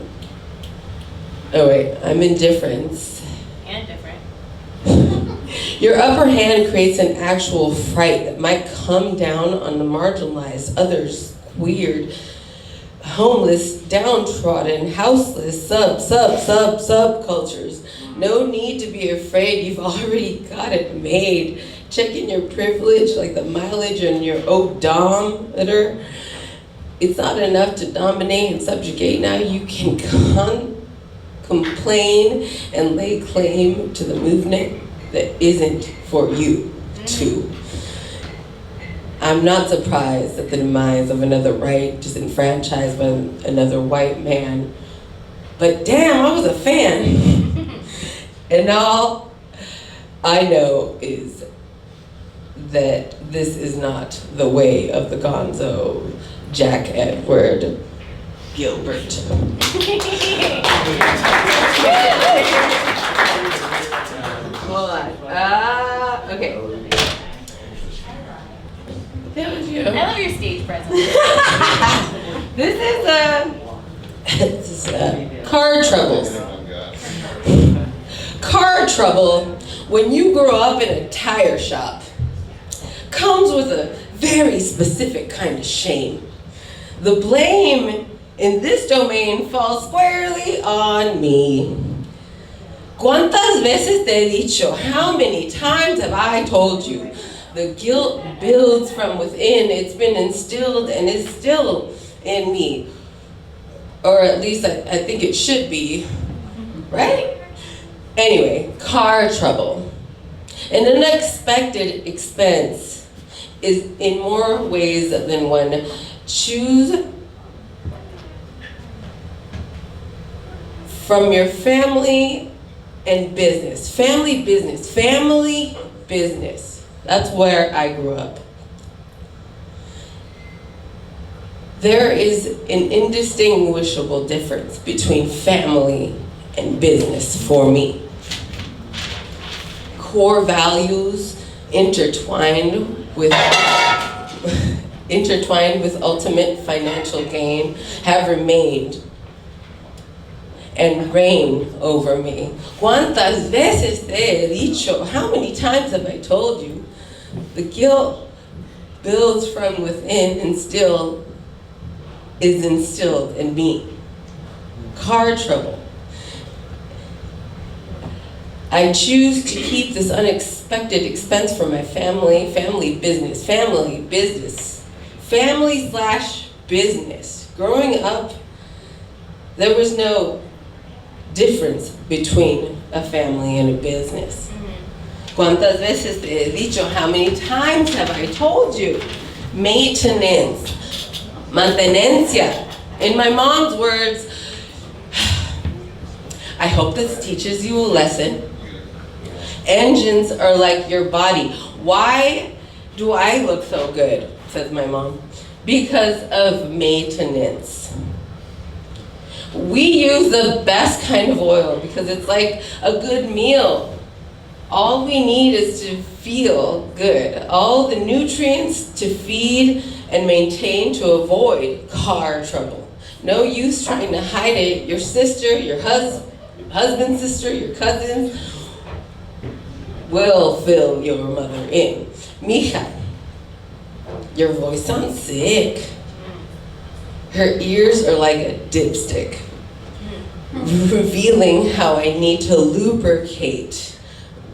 Speaker 8: Oh wait, I'm indifference.
Speaker 16: And different.
Speaker 8: Your upper hand creates an actual fright that might come down on the marginalized, others, weird, homeless, downtrodden, houseless, subcultures. No need to be afraid, you've already got it made. Checking your privilege like the mileage on your odometer. It's not enough to dominate and subjugate. Now you can complain and lay claim to the movement that isn't for you too. I'm not surprised at the demise of another right disenfranchised by another white man. But damn, I was a fan. And all I know is that this is not the way of the gonzo Jack Edward Gilbert. Hold on. Okay. trouble, when you grow up in a tire shop, comes with a very specific kind of shame. The blame in this domain falls squarely on me. ¿Cuántas veces te he dicho? How many times have I told you? The guilt builds from within. It's been instilled and is still in me. Or at least I think it should be, right? Anyway, car trouble. An unexpected expense is in more ways than one. Choose from your family and business. Family business. Family business. That's where I grew up. There is an indistinguishable difference between family and business for me. Core values intertwined with ultimate financial gain have remained and reign over me. ¿Cuántas veces te he dicho? How many times have I told you? The guilt builds from within and still is instilled in me. Car trouble. I choose to keep this unexpected expense for my family business. Family/business. Growing up, there was no difference between a family and a business. ¿Cuántas veces te he dicho? How many times have I told you? Maintenance. Mantenencia. In my mom's words, I hope this teaches you a lesson. Engines are like your body. Why do I look so good? Says my mom. Because of maintenance. We use the best kind of oil because it's like a good meal. All we need is to feel good. All the nutrients to feed and maintain to avoid car trouble. No use trying to hide it. Your sister, your husband's sister, your cousins will fill your mother in. Mija, your voice sounds sick. Her ears are like a dipstick, revealing how I need to lubricate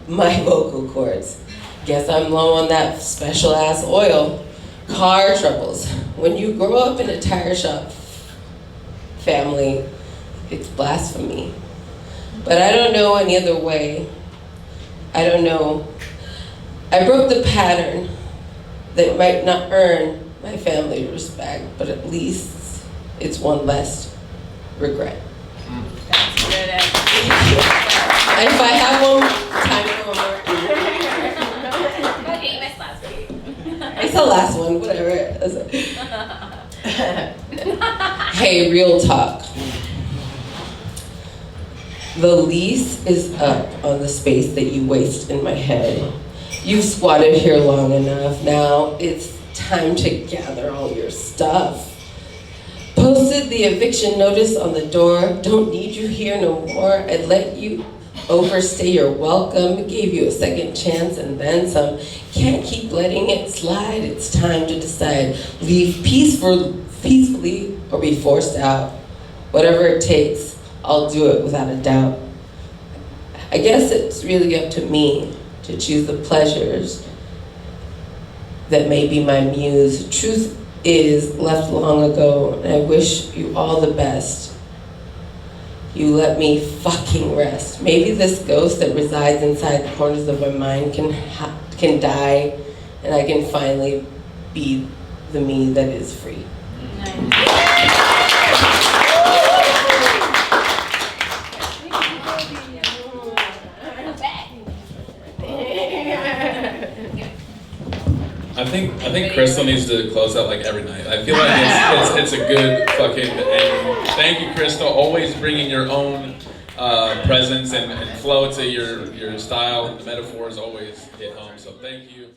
Speaker 8: my vocal cords. Guess I'm low on that special ass oil. Car troubles. When you grow up in a tire shop family, it's blasphemy. But I don't know any other way. I don't know. I broke the pattern that might not earn my family respect, but at least it's one less regret.
Speaker 16: That's good.
Speaker 8: And if I have time for one more.
Speaker 16: Okay, you missed last week.
Speaker 8: It's the last one, whatever. Hey, real talk. The lease is up on the space that you waste in my head. You've squatted here long enough. Now it's time to gather all your stuff. Posted the eviction notice on the door. Don't need you here no more. I'd let you overstay your welcome. Gave you a second chance and then some. Can't keep letting it slide. It's time to decide. Leave peacefully or be forced out. Whatever it takes, I'll do it without a doubt. I guess it's really up to me to choose the pleasures that may be my muse. Truth is left long ago, and I wish you all the best. You let me fucking rest. Maybe this ghost that resides inside the corners of my mind can die, and I can finally be the me that is free.
Speaker 6: I think Crystal needs to close out like every night. I feel like it's a good fucking ending. Thank you, Crystal. Always bringing your own presence and flow to your style. The metaphors always hit home. So thank you.